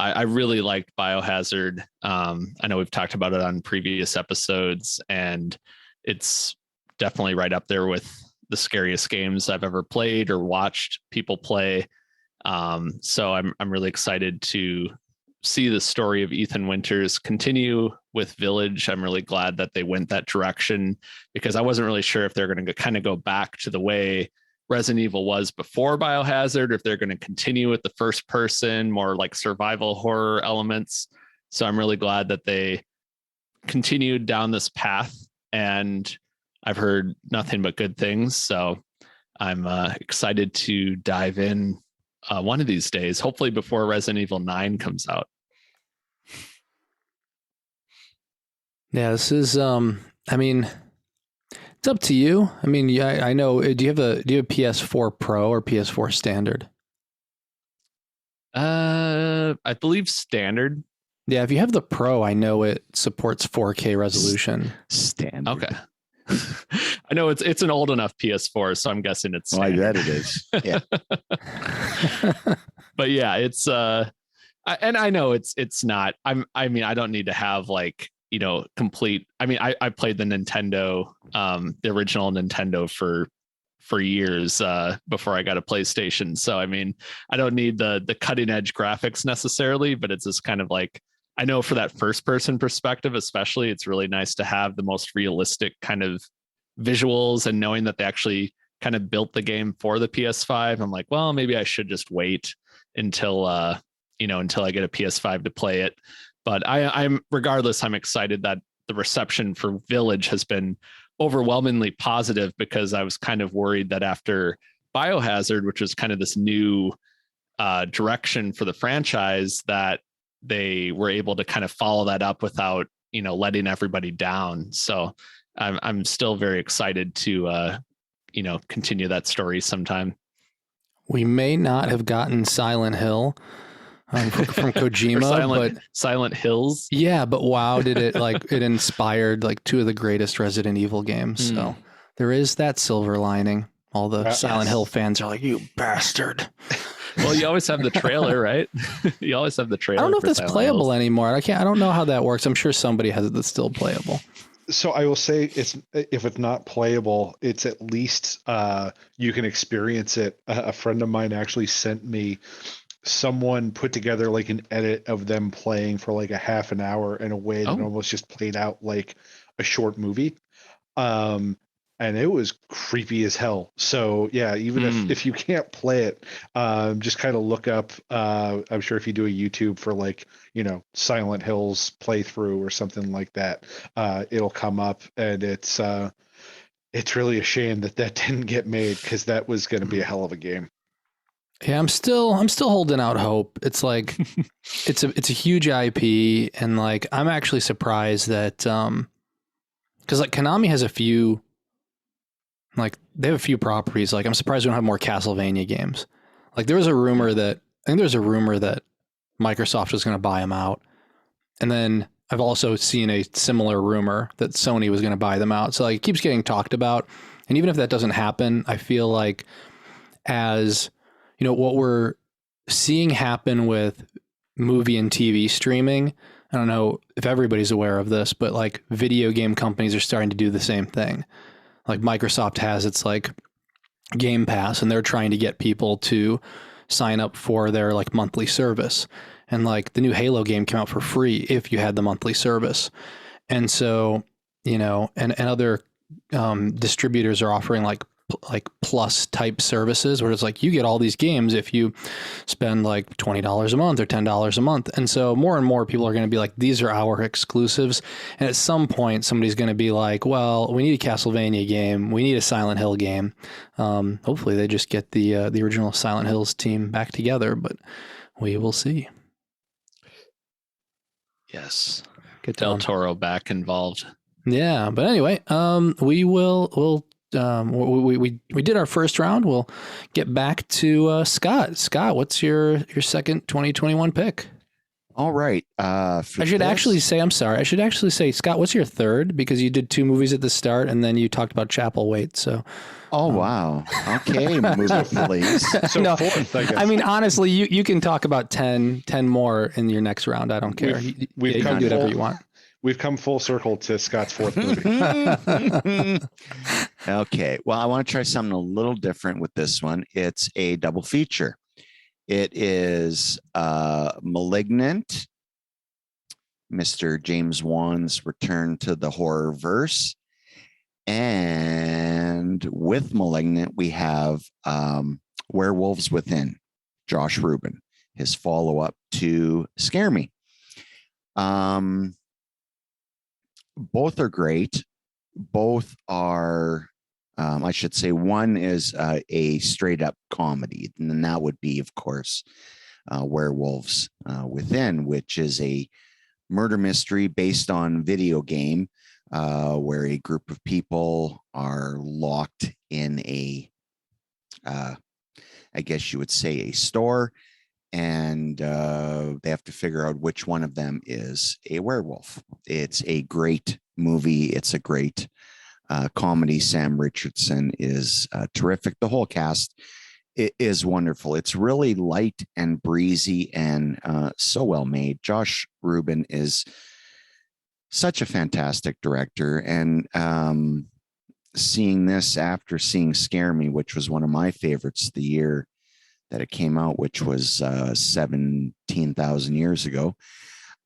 I really liked Biohazard. I know we've talked about it on previous episodes, and it's definitely right up there with the scariest games I've ever played or watched people play. So I'm really excited to see the story of Ethan Winters continue with Village. I'm really glad that they went that direction, because I wasn't really sure if they're going to kind of go back to the way Resident Evil was before Biohazard, or if they're going to continue with the first person, more like survival horror elements. So I'm really glad that they continued down this path, and I've heard nothing but good things. So I'm excited to dive in one of these days, hopefully before Resident Evil 9 comes out. Yeah, this is, I mean, it's up to you. I mean, yeah, I know. Do you have a PS4 Pro or PS4 Standard? I believe Standard. Yeah, if you have the Pro, I know it supports 4K resolution. Standard. Okay. I know it's an old enough PS4, so I'm guessing it's standard. I bet it is. Yeah. But yeah, it's and I know it's not. I mean, I don't need to have like, complete. I mean, I played the Nintendo, the original Nintendo for years before I got a PlayStation. So I mean, I don't need the cutting edge graphics necessarily, but it's just kind of like, I know for that first person perspective, especially, it's really nice to have the most realistic kind of visuals, and knowing that they actually kind of built the game for the PS5. I'm like, well, maybe I should just wait until until I get a PS5 to play it. But I'm regardless, I'm excited that the reception for Village has been overwhelmingly positive, because I was kind of worried that after Biohazard, which was kind of this new direction for the franchise, that they were able to kind of follow that up without, letting everybody down. So I'm still very excited to, continue that story sometime. We may not have gotten Silent Hill from Kojima, but Silent Hills. Yeah, but wow, did it it inspired like 2 of the greatest Resident Evil games. So there is that silver lining. All the Silent Hill fans are like, you bastard. Well, you always have the trailer, right? You always have the trailer. I don't know if for that's Silent playable Hills. anymore. I don't know how that works. I'm sure somebody has it that's still playable. So I will say if it's not playable, it's at least you can experience it. A friend of mine actually sent me someone put together like an edit of them playing for like a half an hour in a way that Oh. almost just played out like a short movie. And it was creepy as hell. So yeah, even if you can't play it, just kind of look up. I'm sure if you do a YouTube for like Silent Hills playthrough or something like that, it'll come up, and it's really a shame that didn't get made, because that was going to be a hell of a game. Yeah, I'm still holding out hope. It's like it's a huge IP, and like I'm actually surprised that because like Konami has a few, like they have a few properties. Like I'm surprised we don't have more Castlevania games. Like there was a rumor that Microsoft was going to buy them out, and then I've also seen a similar rumor that Sony was going to buy them out. So like it keeps getting talked about, and even if that doesn't happen, I feel like as what we're seeing happen with movie and TV streaming, I don't know if everybody's aware of this, but like video game companies are starting to do the same thing. Like Microsoft has its like Game Pass, and they're trying to get people to sign up for their like monthly service. And like the new Halo game came out for free if you had the monthly service. And so, and other distributors are offering like plus type services where it's like you get all these games if you spend like $20 a month or $10 a month. And so more and more people are going to be like, these are our exclusives. And at some point somebody's going to be like, well, we need a Castlevania game, we need a Silent Hill game. Hopefully they just get the original Silent Hills team back together, but we will see. Yes, get Del Toro back involved. Yeah, but anyway, we'll we did our first round. We'll get back to Scott. Scott, what's your second 2021 pick? All right. I should actually say, Scott, what's your third? Because you did two movies at the start, and then you talked about Chapel Wait. So. Oh, wow. Okay, movie police. So no, fourth, I guess. I mean, honestly, you can talk about 10 more in your next round. I don't care. We've you can do whatever you want. We've come full circle to Scott's fourth movie. Okay. Well, I want to try something a little different with this one. It's a double feature. It is Malignant, Mr. James Wan's return to the horror verse. And with Malignant, we have Werewolves Within, Josh Rubin, his follow-up to Scare Me. Both are great. Both are, I should say, one is a straight up comedy. And then that would be, of course, Werewolves Within, which is a murder mystery based on video game where a group of people are locked in a, I guess you would say, a store. And they have to figure out which one of them is a werewolf. It's a great movie. It's a great comedy. Sam Richardson is terrific. The whole cast is wonderful. It's really light and breezy and so well made. Josh Rubin is such a fantastic director. And seeing this after seeing Scare Me, which was one of my favorites of the year that it came out, which was 17,000 years ago.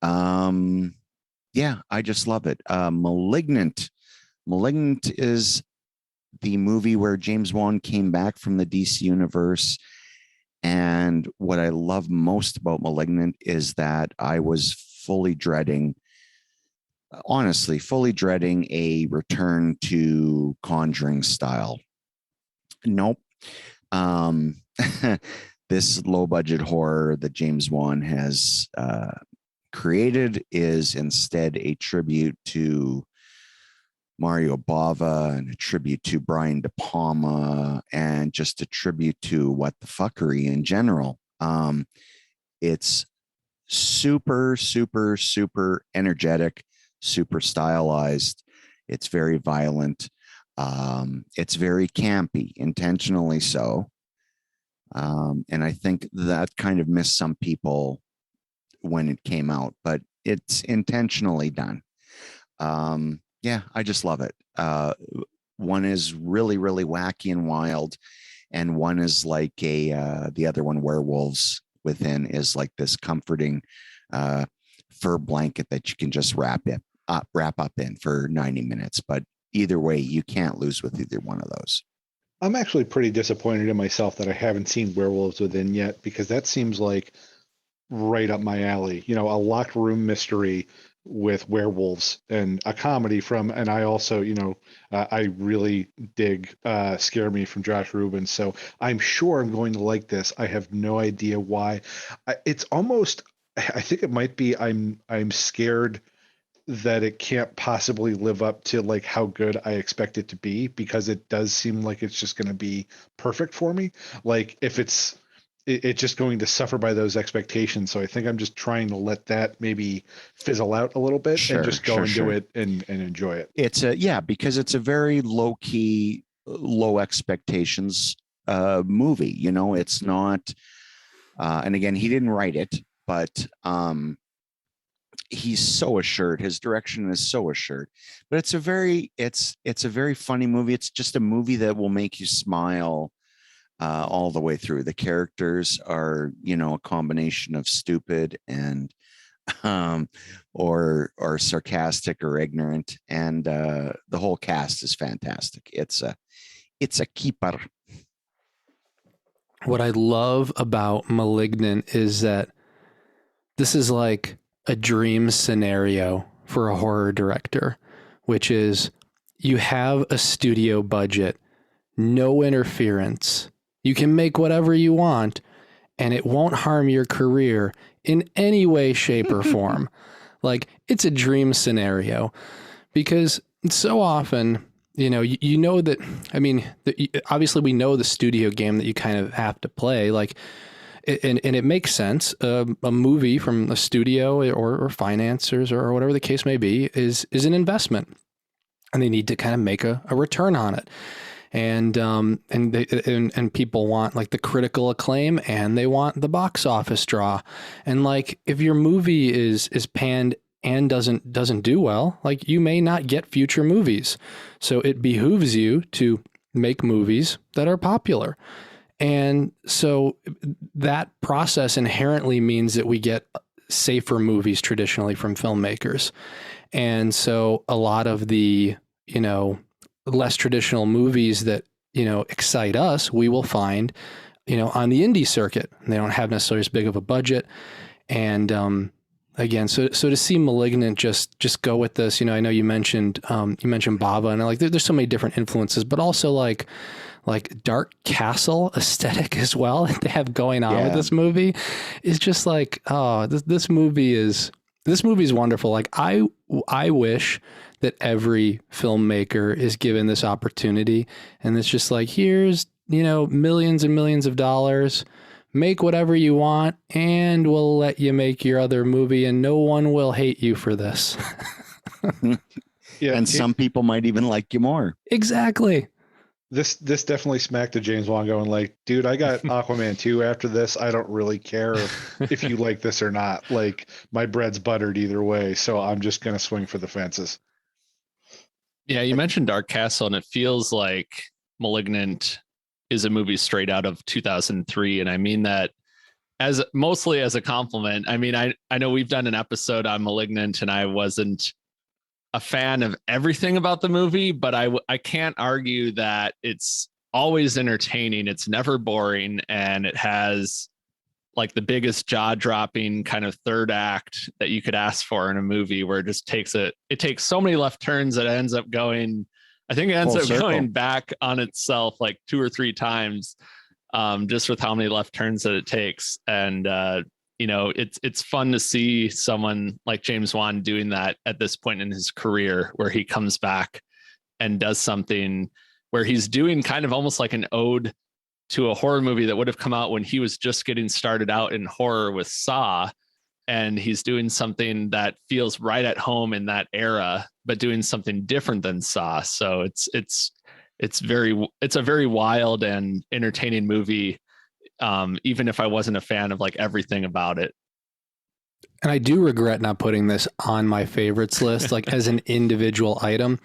Yeah, I just love it. Malignant is the movie where James Wan came back from the DC universe. And what I love most about Malignant is that I was fully dreading a return to Conjuring style. Nope. This low budget horror that James Wan has created is instead a tribute to Mario Bava and a tribute to Brian De Palma and just a tribute to what the fuckery in general. It's super, super, super energetic, super stylized. It's very violent. It's very campy, intentionally so. And I think that kind of missed some people when it came out, but it's intentionally done. Yeah, I just love it. One is really, really wacky and wild, and one is like the other one, Werewolves Within, is like this comforting fur blanket that you can just wrap up in for 90 minutes. But either way, you can't lose with either one of those. I'm actually pretty disappointed in myself that I haven't seen Werewolves Within yet, because that seems like right up my alley. You know, a locked room mystery with werewolves and a comedy from, and I also, I really dig Scare Me from Josh Rubin. So I'm sure I'm going to like this. I have no idea why. It's almost, I think it might be, I'm scared that it can't possibly live up to like how good I expect it to be, because it does seem like it's just going to be perfect for me. Like if it's just going to suffer by those expectations. So I think I'm just trying to let that maybe fizzle out a little bit and just go do it and enjoy it. It's because it's a very low key, low expectations movie. It's not, and again, he didn't write it, but he's so assured. His direction is so assured, but it's a very funny movie. It's just a movie that will make you smile all the way through. The characters are, a combination of stupid and or sarcastic or ignorant, and the whole cast is fantastic. It's a keeper. What I love about Malignant is that this is like a dream scenario for a horror director, which is you have a studio budget, no interference. You can make whatever you want, and it won't harm your career in any way, shape, or form. Like, it's a dream scenario, because so often, that, I mean, obviously we know the studio game that you kind of have to play, like, and it makes sense. A movie from a studio or financiers or whatever the case may be is an investment, and they need to kind of make a return on it. And people want like the critical acclaim, and they want the box office draw. And like, if your movie is panned and doesn't do well, like, you may not get future movies. So it behooves you to make movies that are popular. And so that process inherently means that we get safer movies traditionally from filmmakers. And so a lot of the, less traditional movies that, excite us, we will find, on the indie circuit. They don't have necessarily as big of a budget. And again, so to see Malignant just go with this, I know you mentioned Bava, and like there's so many different influences, but also like Dark Castle aesthetic as well that they have going on with this movie is just like, oh, this movie is wonderful. Like, I wish that every filmmaker is given this opportunity, and it's just like, here's, millions and millions of dollars, make whatever you want, and we'll let you make your other movie, and no one will hate you for this. Yeah, and some people might even like you more. Exactly. This definitely smacked to James Wan going like, dude, I got Aquaman 2 after this. I don't really care if you like this or not. Like, my bread's buttered either way, so I'm just going to swing for the fences. Yeah, you mentioned Dark Castle, and it feels like Malignant is a movie straight out of 2003. And I mean that mostly as a compliment. I mean, I know we've done an episode on Malignant, and I wasn't a fan of everything about the movie, but I can't argue that it's always entertaining. It's never boring, and it has like the biggest jaw-dropping kind of third act that you could ask for in a movie, where it just takes so many left turns that it ends up going, I think it ends up going back on itself like 2 or 3 times, just with how many left turns that it takes. And it's fun to see someone like James Wan doing that at this point in his career, where he comes back and does something where he's doing kind of almost like an ode to a horror movie that would have come out when he was just getting started out in horror with Saw. And he's doing something that feels right at home in that era, but doing something different than Saw. So it's a very wild and entertaining movie even if I wasn't a fan of like everything about it. And I do regret not putting this on my favorites list, like as an individual item.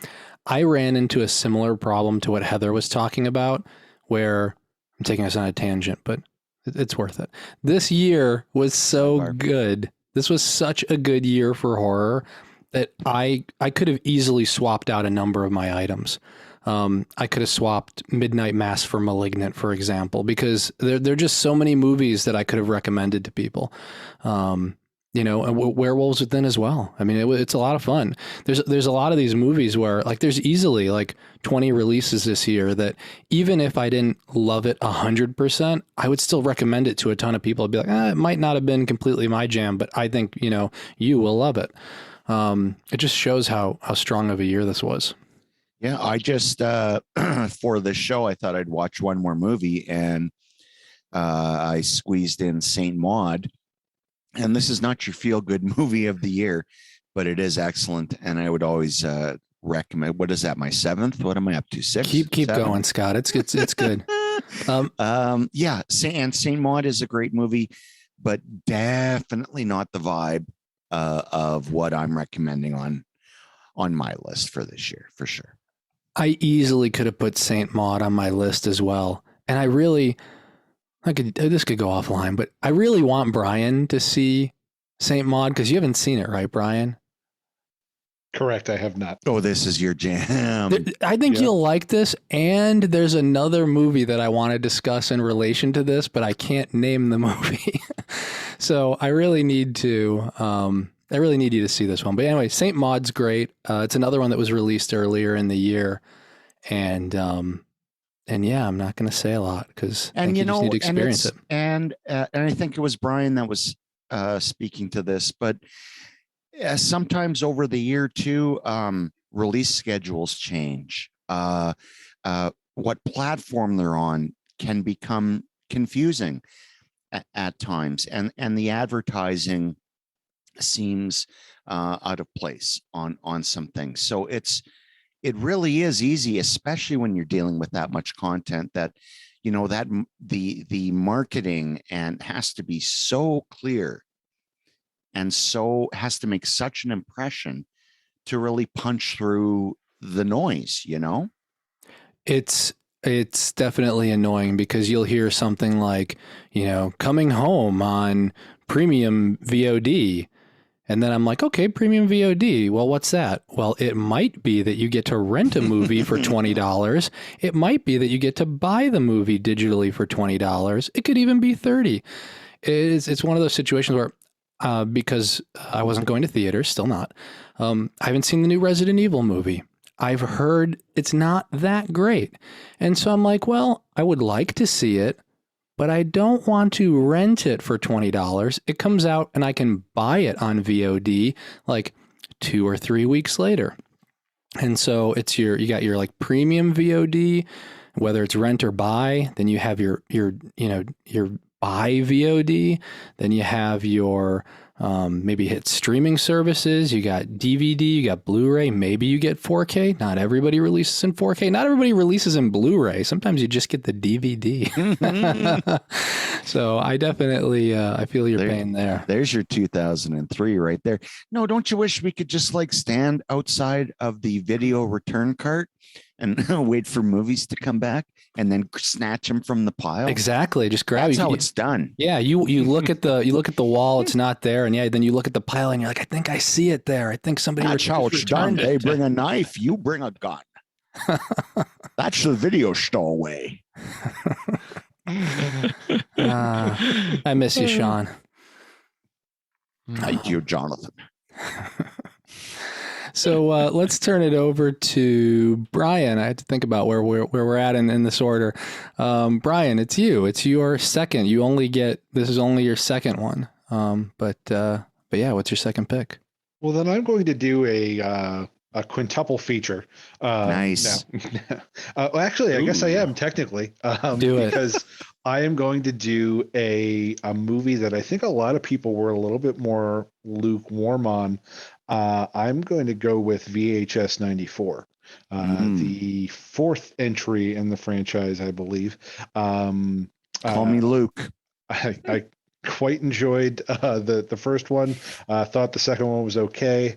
I ran into a similar problem to what Heather was talking about, where I'm taking us on a tangent, but it's worth it. This year was so good. This was such a good year for horror that I could have easily swapped out a number of my items. I could have swapped Midnight Mass for Malignant, for example, because there are just so many movies that I could have recommended to people. You know, and Werewolves Within as well. I mean, it's a lot of fun. There's a lot of these movies where like there's easily like 20 releases this year that even if I didn't love it 100%, I would still recommend it to a ton of people. I'd be like, it might not have been completely my jam, but I think, you know, you will love it. It just shows how strong of a year this was. Yeah, I just for the show, I thought I'd watch one more movie, and I squeezed in Saint Maud. And this is not your feel-good movie of the year, but it is excellent, and I would always recommend. What is that? My 7th? What am I up to? 6? Keep going, Scott. It's good. Yeah, Saint Maud is a great movie, but definitely not the vibe of what I'm recommending on my list for this year, for sure. I easily could have put Saint Maud on my list as well, and this could go offline, but I really want Bryan to see Saint Maud because you haven't seen it, right, Bryan? Correct. I have not. Oh, this is your jam. I think you'll like this. And there's another movie that I want to discuss in relation to this, but I can't name the movie. So I really need you to see this one. But anyway, Saint Maud's great. It's another one that was released earlier in the year. And yeah, I'm not going to say a lot because you just need to experience it. And I think it was Bryan that was speaking to this, but sometimes over the year too, release schedules change. What platform they're on can become confusing at times, and the advertising seems out of place on some things. So it really is easy, especially when you're dealing with that much content, that, you know, that the marketing and has to be so clear and so has to make such an impression to really punch through the noise, you know? It's definitely annoying because you'll hear something like, you know, coming home on premium VOD. And then I'm like, okay, premium VOD. Well, what's that? Well, it might be that you get to rent a movie for $20. It might be that you get to buy the movie digitally for $20. It could even be $30. It's one of those situations where, because I wasn't going to theaters, still not. I haven't seen the new Resident Evil movie. I've heard it's not that great. And so I'm like, well, I would like to see it, but I don't want to rent it for $20. It comes out and I can buy it on VOD like 2 or 3 weeks later. And so it's you got your like premium VOD, whether it's rent or buy, then you have your buy VOD, then you have your maybe hit streaming services, you got DVD, you got Blu-ray, maybe you get 4K. Not everybody releases in 4K. Not everybody releases in Blu-ray. Sometimes you just get the DVD. So I definitely, I feel your pain there. There's your 2003 right there. No, don't you wish we could just like stand outside of the video return cart and wait for movies to come back and then snatch them from the pile? Exactly. Just grab. That's how it's done. Yeah. You look at the wall, it's not there. And then you look at the pile and you're like, I think I see it there. I think somebody. That's how it's done. They bring a knife, you bring a gun. That's the video stowaway. I miss you, Sean. Thank you, Jonathan. So let's turn it over to Bryan. I had to think about where we're at in this order. Bryan, it's you. It's your second. This is only your second one. But yeah, what's your second pick? Well, then I'm going to do a quintuple feature. Nice. Well, actually, I guess I am technically. Do it. Because I am going to do a movie that I think a lot of people were a little bit more lukewarm on. I'm going to go with VHS 94, the fourth entry in the franchise, I believe. Call me Luke. I quite enjoyed the first one. Thought the second one was okay.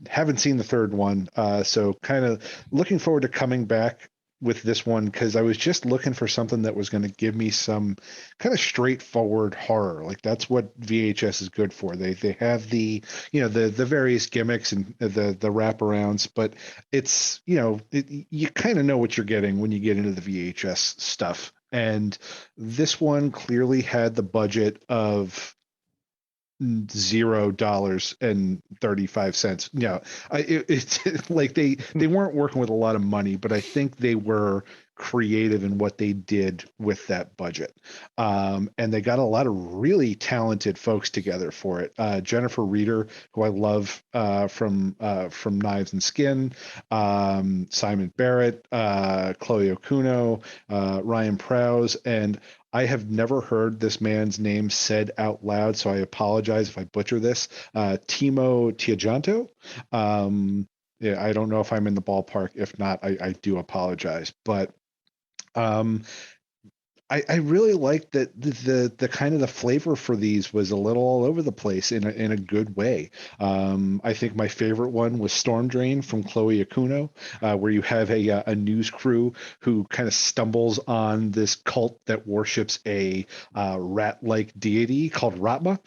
Haven't seen the third one, so kind of looking forward to coming back with this one, because I was just looking for something that was going to give me some kind of straightforward horror. Like that's what VHS is good for. They have the the various gimmicks and the wraparounds, but it's you kind of know what you're getting when you get into the VHS stuff. And this one clearly had the budget of $0.35. It's like they weren't working with a lot of money, but I think they were creative in what they did with that budget. And they got a lot of really talented folks together for it. Jennifer Reeder, who I love from Knives and Skin, Simon Barrett, Chloe Okuno, Ryan Prowse, and I have never heard this man's name said out loud, so I apologize if I butcher this. Timo Tiajanto. Yeah, I don't know if I'm in the ballpark. If not, I do apologize. But I really liked that the kind of the flavor for these was a little all over the place in a good way. I think my favorite one was Storm Drain from Chloe Okuno, where you have a news crew who kind of stumbles on this cult that worships a rat-like deity called Ratma.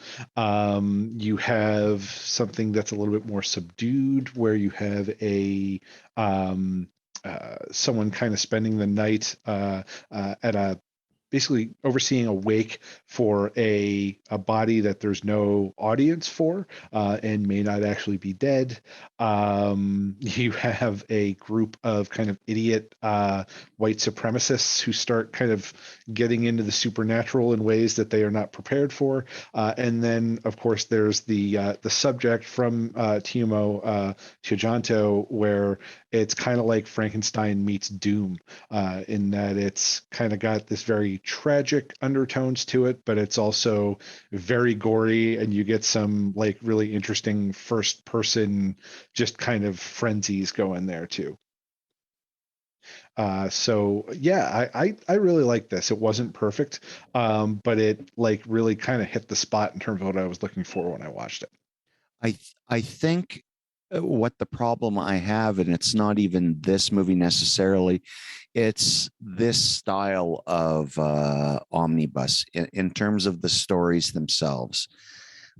You have something that's a little bit more subdued, where you have someone kind of spending the night at a basically overseeing a wake for a body that there's no audience for and may not actually be dead. You have a group of kind of idiot white supremacists who start kind of getting into the supernatural in ways that they are not prepared for. And then, of course, there's the subject from Timo Tiajanto, where it's kind of like Frankenstein meets Doom, in that it's kind of got this very tragic undertones to it, but it's also very gory, and you get some like really interesting first person just kind of frenzies going there too. So yeah, I really like this. It wasn't perfect, but it like really kind of hit the spot in terms of what I was looking for when I watched it. I think what the problem I have, and it's not even this movie necessarily, it's this style of omnibus in terms of the stories themselves.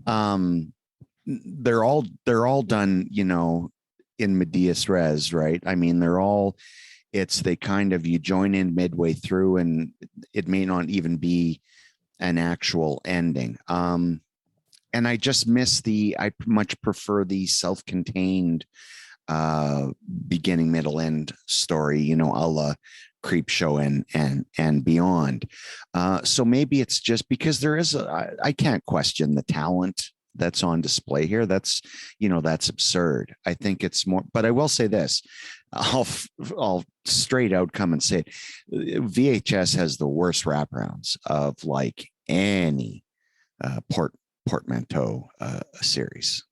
They're all done, in medias res, right? I mean, they kind of, you join in midway through, and it may not even be an actual ending. And I just miss I much prefer the self-contained beginning, middle, end story, a la Creepshow and beyond. So maybe it's just because I can't question the talent that's on display here. That's absurd. I think it's more, but I will say this, I'll straight out come and say it. VHS has the worst wraparounds of like any portmanteau series,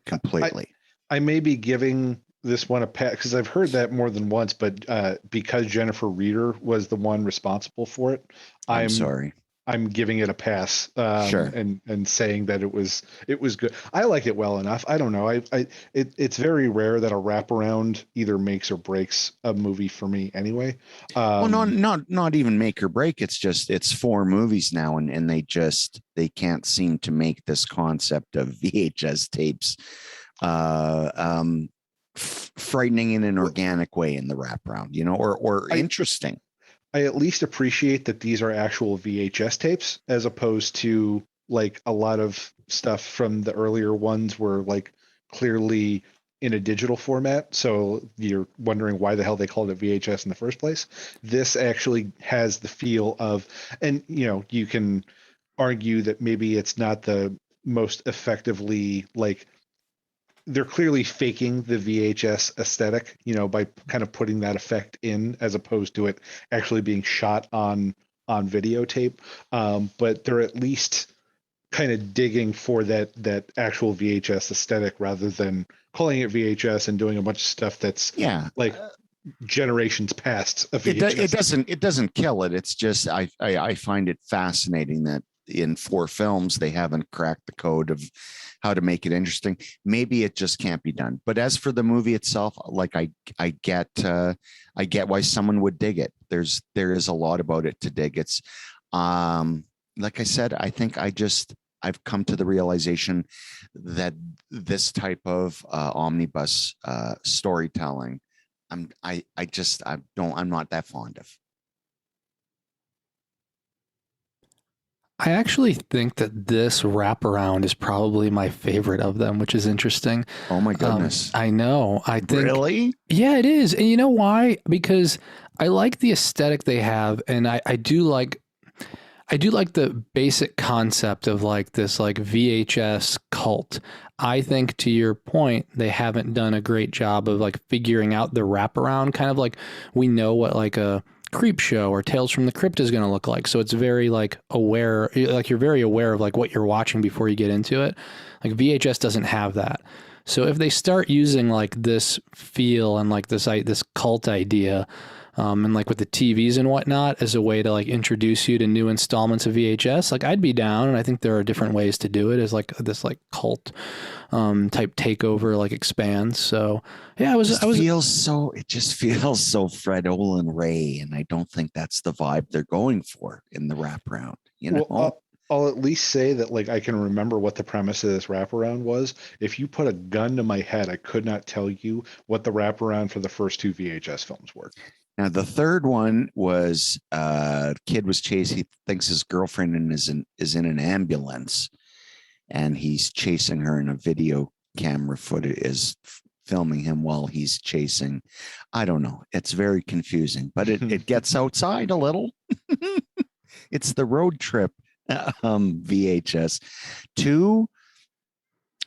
completely. I may be giving this one a pass because I've heard that more than once, but because Jennifer Reeder was the one responsible for it, I'm sorry. I'm giving it a pass. Sure. And saying that it was good. I liked it well enough. I don't know. It's very rare that a wraparound either makes or breaks a movie for me anyway. Well, not even make or break. It's 4 movies now, and they can't seem to make this concept of VHS tapes frightening in an organic way in the wraparound, or interesting. I at least appreciate that these are actual VHS tapes, as opposed to like a lot of stuff from the earlier ones were like clearly in a digital format. So you're wondering why the hell they called it VHS in the first place. This actually has the feel of, and you can argue that maybe it's not the most effectively, like, they're clearly faking the VHS aesthetic, by kind of putting that effect in, as opposed to it actually being shot on videotape. But they're at least kind of digging for that actual VHS aesthetic, rather than calling it VHS and doing a bunch of stuff that's generations past a It, VHS. it doesn't kill it. It's just I find it fascinating that in 4 films they haven't cracked the code of how to make it interesting. Maybe it just can't be done. But as for the movie itself, like I get why someone would dig it. There is a lot about it to dig. It's like I said, I think I've come to the realization that this type of omnibus storytelling, I'm not that fond of. I actually think that this wraparound is probably my favorite of them, which is interesting. Oh my goodness. I know. I think Really? Yeah, it is. And you know why? Because I like the aesthetic they have, and I do like the basic concept of like this like VHS cult. I think to your point, they haven't done a great job of like figuring out the wraparound, kind of like we know what like a Creep Show or Tales from the Crypt is going to look like. So it's very like aware, like you're very aware of like what you're watching before you get into it. Like VHS doesn't have that. So if they start using like this feel and like this cult idea, and like with the TVs and whatnot as a way to like introduce you to new installments of VHS, like I'd be down. And I think there are different ways to do it as like this like cult type takeover like expands. So yeah, it just feels so Fred Olin Ray, and I don't think that's the vibe they're going for in the wraparound. You know. Well, I'll at least say that like I can remember what the premise of this wraparound was. If you put a gun to my head, I could not tell you what the wraparound for the first 2 VHS films were. Now the third one was kid was chased. He thinks his girlfriend is in an ambulance, and he's chasing her, and a video camera footage is filming him while he's chasing. I don't know. It's very confusing, but it gets outside a little. It's the road trip VHS. 2.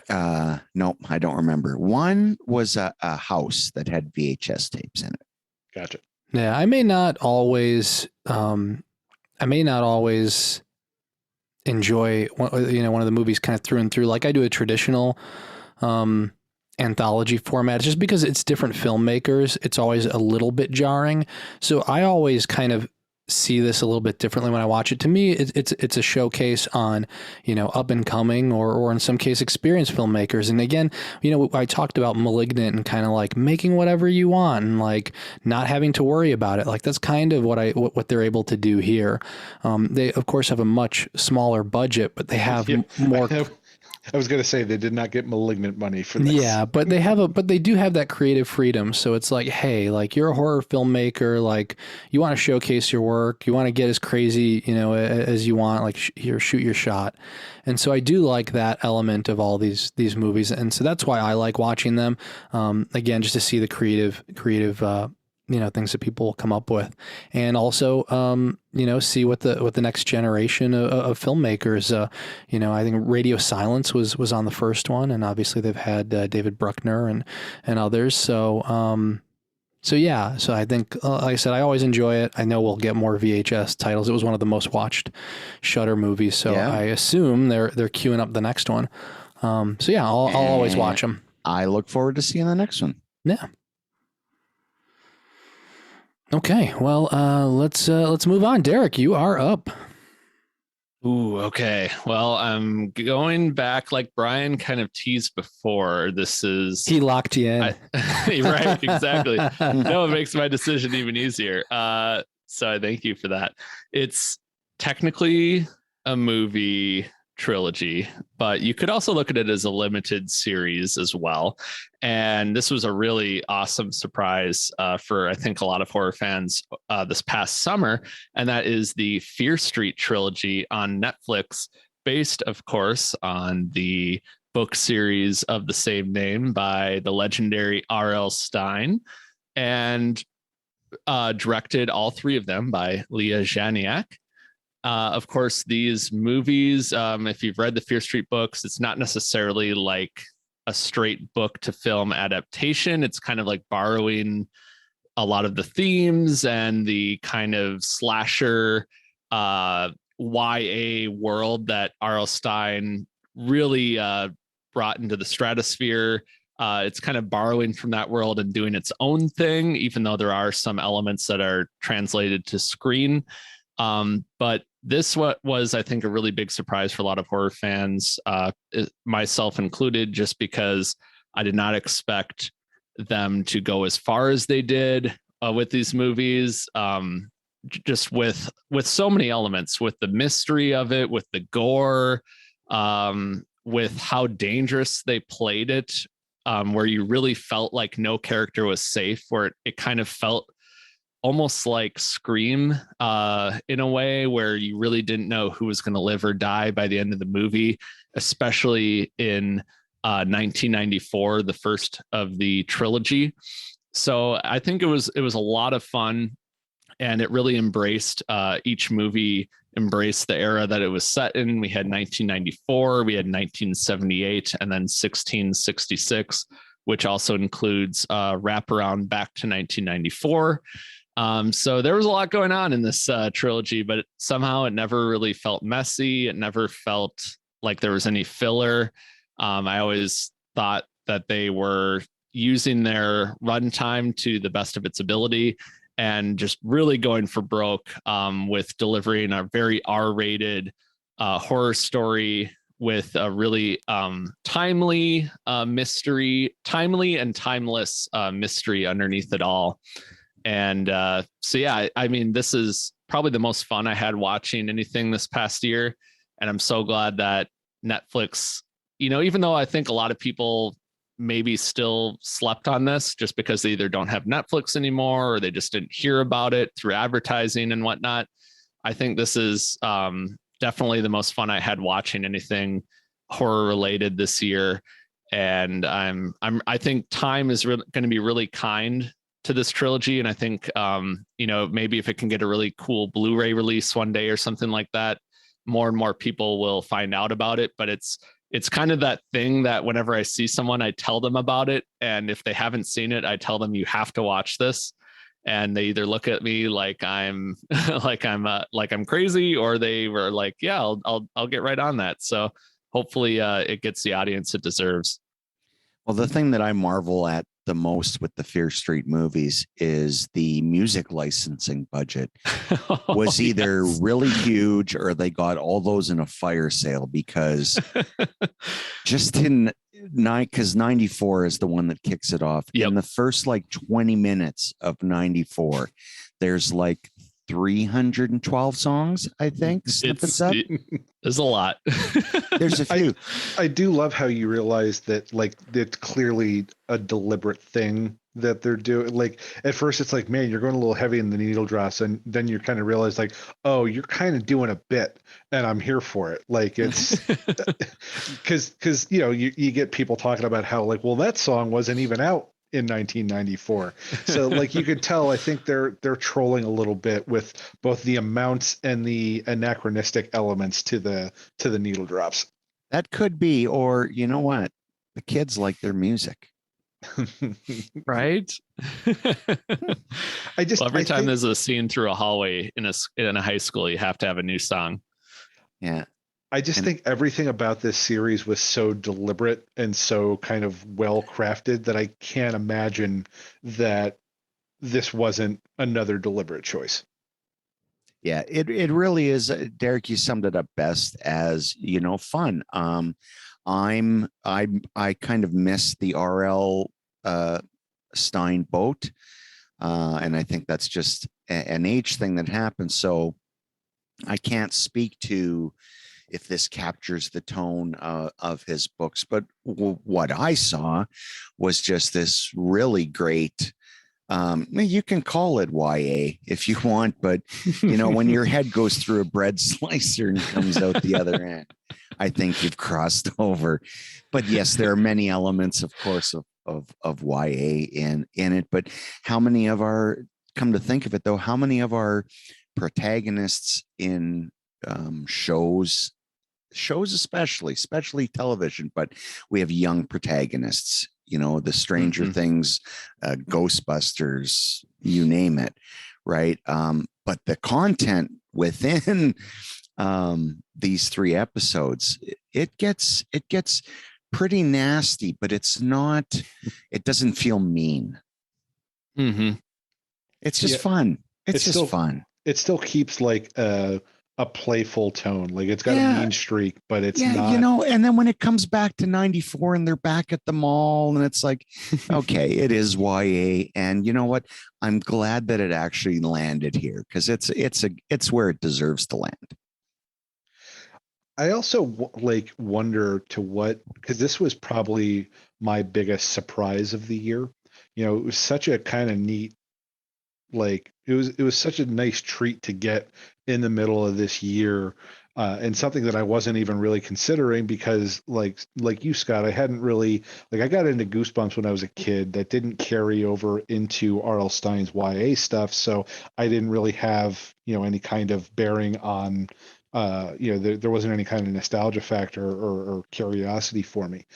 Nope, I don't remember. 1 was a house that had VHS tapes in it. Gotcha. Yeah, I may not always enjoy one of the movies kind of through and through like I do a traditional anthology format. It's just because it's different filmmakers, it's always a little bit jarring. So I always kind of see this a little bit differently when I watch it. To me, it's a showcase on, up and coming or in some case experienced filmmakers. And again, I talked about Malignant and kind of like making whatever you want and like not having to worry about it. Like that's kind of what they're able to do here. They of course have a much smaller budget, but they have more. I was going to say they did not get Malignant money for this. Yeah, but they do have that creative freedom. So it's like, hey, like you're a horror filmmaker, like you want to showcase your work, you want to get as crazy, as you want, like shoot your shot. And so I do like that element of all these movies, and so that's why I like watching them. Again, just to see the creative things that people will come up with, and also see what the next generation of filmmakers. I think Radio Silence was on the first one, and obviously they've had David Bruckner and others. So I think, like I said, I always enjoy it. I know we'll get more VHS titles. It was one of the most watched Shudder movies, so yeah. I assume they're queuing up the next one. I'll always watch them. I look forward to seeing the next one. Yeah. Okay, well, let's move on. Derek, you are up. Ooh, okay. Well, I'm going back like Brian kind of teased before. He locked you in. Right, exactly. No, it makes my decision even easier. So I thank you for that. It's technically a movie trilogy, but you could also look at it as a limited series as well. And this was a really awesome surprise for, I think, a lot of horror fans this past summer. And that is the Fear Street trilogy on Netflix, based, of course, on the book series of the same name by the legendary R.L. Stine, and directed all 3 of them by Leah Janiak. Of course, these movies, if you've read the Fear Street books, it's not necessarily like a straight book to film adaptation. It's kind of like borrowing a lot of the themes and the kind of slasher YA world that R.L. Stine really brought into the stratosphere It's kind of borrowing from that world and doing its own thing, even though there are some elements that are translated to screen. But this was, I think, a really big surprise for a lot of horror fans, myself included, just because I did not expect them to go as far as they did with these movies. Just with so many elements, with the mystery of it, with the gore, with how dangerous they played it, where you really felt like no character was safe, where it kind of felt almost like Scream in a way, where you really didn't know who was going to live or die by the end of the movie, especially in 1994, the first of the trilogy. So I think it was a lot of fun, and it really embraced, each movie embraced the era that it was set in. We had 1994, we had 1978, and then 1666, which also includes wraparound back to 1994. So there was a lot going on in this trilogy, but somehow it never really felt messy. It never felt like there was any filler. I always thought that they were using their runtime to the best of its ability, and just really going for broke with delivering a very R-rated horror story with a really timely mystery, timely and timeless mystery underneath it all. And so, yeah, I mean, this is probably the most fun I had watching anything this past year. And I'm so glad that Netflix, even though I think a lot of people maybe still slept on this just because they either don't have Netflix anymore or they just didn't hear about it through advertising and whatnot, I think this is definitely the most fun I had watching anything horror related this year. And I think time is going to be really kind to this trilogy. And I think, maybe if it can get a really cool Blu-ray release one day or something like that, more and more people will find out about it. But it's kind of that thing that whenever I see someone, I tell them about it. And if they haven't seen it, I tell them, you have to watch this. And they either look at me like I'm like I'm crazy, or they were like, yeah, I'll get right on that. So hopefully it gets the audience it deserves. Well, the thing that I marvel at the most with the Fear Street movies is the music licensing budget was either really huge, or they got all those in a fire sale, because just in because 94 is the one that kicks it off. Yep. In the first 20 minutes of 94, there's 312 songs, I think. There's a lot. There's a few. I do love how you realize that it's clearly a deliberate thing that they're doing. At first it's man, you're going a little heavy in the needle drops, and then you kind of realize oh, you're kind of doing a bit, and I'm here for it. It's because you get people talking about how well, that song wasn't even out in 1994. So you could tell, I think they're trolling a little bit with both the amounts and the anachronistic elements to the needle drops. That could be, or you know what? The kids like their music. Right? Every time there's a scene through a hallway in a high school, you have to have a new song. Yeah. I just think everything about this series was so deliberate and so kind of well crafted that I can't imagine that this wasn't another deliberate choice. Yeah, it really is. Derek, you summed it up best as, fun. I kind of miss the R.L. Stein boat. And I think that's just an age thing that happens. So I can't speak to if this captures the tone of his books, but what I saw was just this really great, you can call it YA if you want, but when your head goes through a bread slicer and comes out the other end, I think you've crossed over. But yes, there are many elements, of course, of YA in it, but come to think of it though, how many of our protagonists in shows especially television, but we have young protagonists, the Stranger Things, Ghostbusters, you name it, right? But the content within these 3 episodes, it gets pretty nasty, but it's not, it doesn't feel mean. Mm-hmm. It's just fun. It's just still fun. It still keeps like a playful tone. Like it's got a mean streak, but it's not. You know, and then when it comes back to 94 and they're back at the mall and it's like, okay, it is YA. And you know what? I'm glad that it actually landed here because it's where it deserves to land. I also like wonder to what, because this was probably my biggest surprise of the year. You know, it was such a kind of neat, like it was such a nice treat to get in the middle of this year, and something that I wasn't even really considering because like you, Scott, I hadn't really, like, I got into Goosebumps when I was a kid. That didn't carry over into R.L. Stein's YA stuff, so I didn't really have, you know, any kind of bearing on, you know, there wasn't any kind of nostalgia factor or curiosity for me.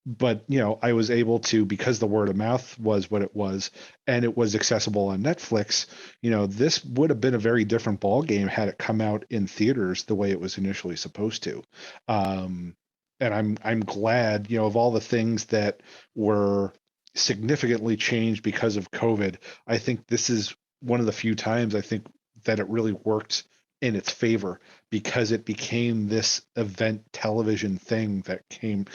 But you know, I was able to, because the word of mouth was what it was, and it was accessible on Netflix. You know, this would have been a very different ball game had it come out in theaters the way it was initially supposed to. And I'm glad, you know, of all the things that were significantly changed because of COVID. I think this is one of the few times I think that it really worked in its favor because it became this event television thing that came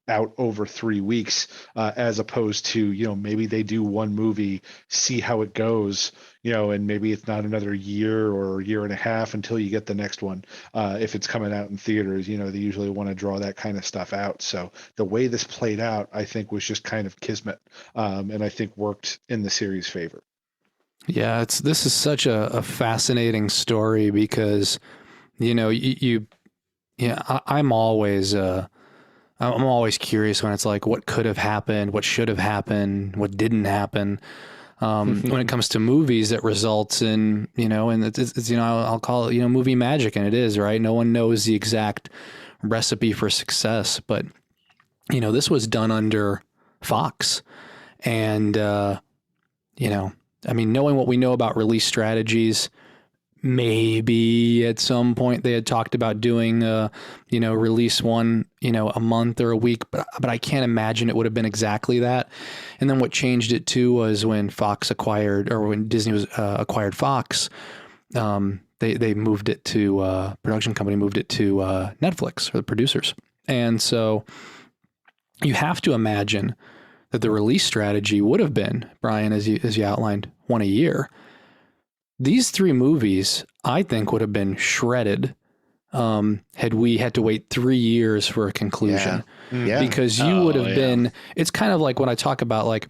out over 3 weeks, as opposed to, you know, maybe they do one movie, see how it goes, you know, and maybe it's not another year or year and a half until you get the next one. If it's coming out in theaters, you know, they usually want to draw that kind of stuff out. So the way this played out, I think, was just kind of kismet, and I think worked in the series' favor. Yeah, this is such a fascinating story because, you know, I'm always curious when it's like, what could have happened, what should have happened, what didn't happen. When it comes to movies, that results in, you know, and it's you know, I'll call it, you know, movie magic, and it is, right? No one knows the exact recipe for success, but you know, this was done under Fox, and you know, I mean, knowing what we know about release strategies, maybe at some point they had talked about doing, you know, release one, you know, a month or a week, but I can't imagine it would have been exactly that. And then what changed it too was when Fox acquired, or when Disney was acquired Fox, they moved it to, production company moved it to Netflix, or the producers. And so you have to imagine that the release strategy would have been, Brian, as you outlined, one a year. These 3 movies, I think, would have been shredded had we had to wait 3 years for a conclusion. Yeah. Because you would have been, it's kind of like when I talk about like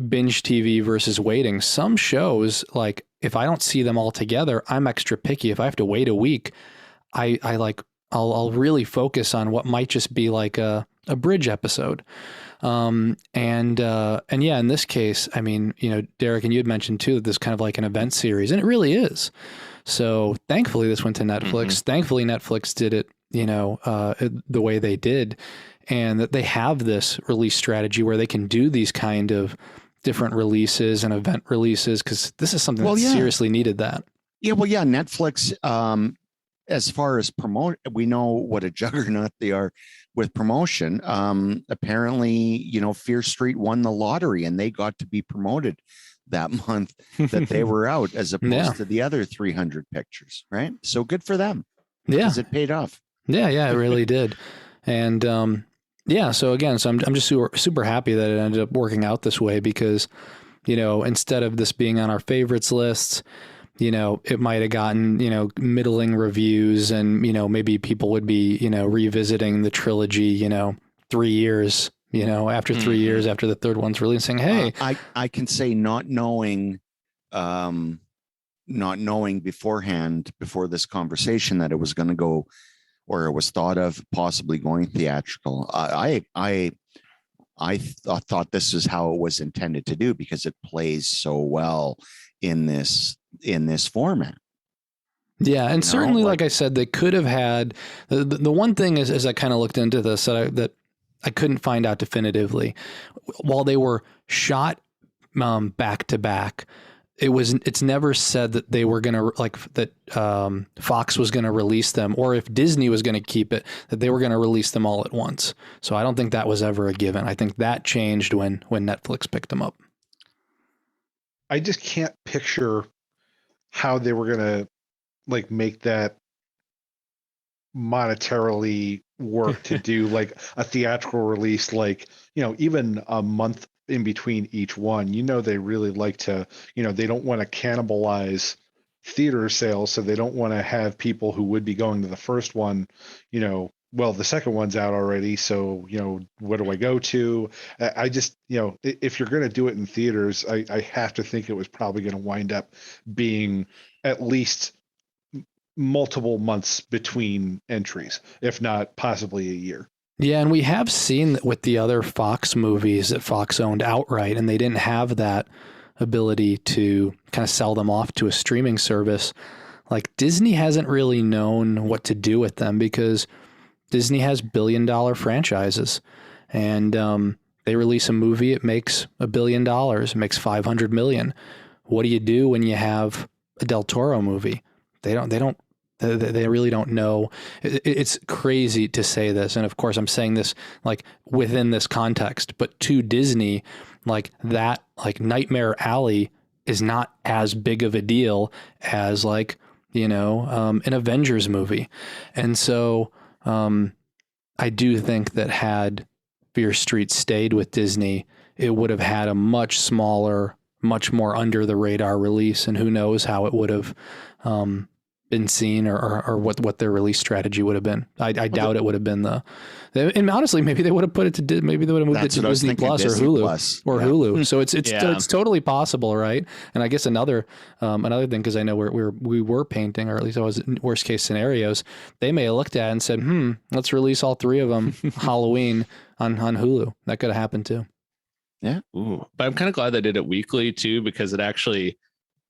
binge TV versus waiting. Some shows, like if I don't see them all together, I'm extra picky. If I have to wait a week, I'll really focus on what might just be like a bridge episode. And yeah, in this case, I mean, you know, Derek, and you had mentioned too, that this kind of like an event series, and it really is. So thankfully this went to Netflix. Mm-hmm. Thankfully Netflix did it, you know, the way they did, and that they have this release strategy where they can do these kind of different releases and event releases. 'Cause this is something that seriously needed that. Yeah. Well, yeah. Netflix, as far as promote, we know what a juggernaut they are with promotion. Apparently, you know, Fear Street won the lottery and they got to be promoted that month that they were out, as opposed to the other 300 pictures. Right. So good for them. Yeah. Because it paid off. Yeah. Yeah, it really did. And, yeah. So again, I'm just super happy that it ended up working out this way because, you know, instead of this being on our favorites lists, you know, it might have gotten, you know, middling reviews, and, you know, maybe people would be, you know, revisiting the trilogy, you know, 3 years, you know, after 3 years after the third one's releasing. Hey, I can say not knowing beforehand, before this conversation, that it was going to go, or it was thought of possibly going theatrical. I thought this is how it was intended to do because it plays so well in this format. Yeah. And certainly, like I said, they could have had the one thing is, as I kind of looked into this, that I couldn't find out definitively, while they were shot back to back, it's never said that they were going to Fox was going to release them, or if Disney was going to keep it, that they were going to release them all at once. So I don't think that was ever a given. I think that changed when Netflix picked them up. I just can't picture how they were going to make that monetarily work to do a theatrical release, even a month in between each one. They really like to, they don't want to cannibalize theater sales, so they don't want to have people who would be going to the first one, well, the second one's out already, so what do I go to? I just, if you're going to do it in theaters, I have to think it was probably going to wind up being at least multiple months between entries, if not possibly a year. Yeah, and we have seen that with the other Fox movies that Fox owned outright, and they didn't have that ability to kind of sell them off to a streaming service. Disney hasn't really known what to do with them, because Disney has billion-dollar franchises, and they release a movie, it makes $1 billion, it makes $500 million. What do you do when you have a Del Toro movie? They really don't know. It's crazy to say this, and of course I'm saying this within this context, but to Disney, Nightmare Alley is not as big of a deal as an Avengers movie. And so I do think that had Fear Street stayed with Disney, it would have had a much smaller, much more under the radar release, and who knows how it would have been seen, or what their release strategy would have been. I doubt it would have been and honestly, maybe they would have put it to, maybe they would have moved it to Disney Plus or Hulu or Hulu. So it's totally possible, right? And I guess another thing, because I know we were painting, or at least I was in worst case scenarios, they may have looked at it and said, let's release all three of them Halloween on Hulu. That could have happened too. Yeah. Ooh. But I'm kind of glad they did it weekly too, because it actually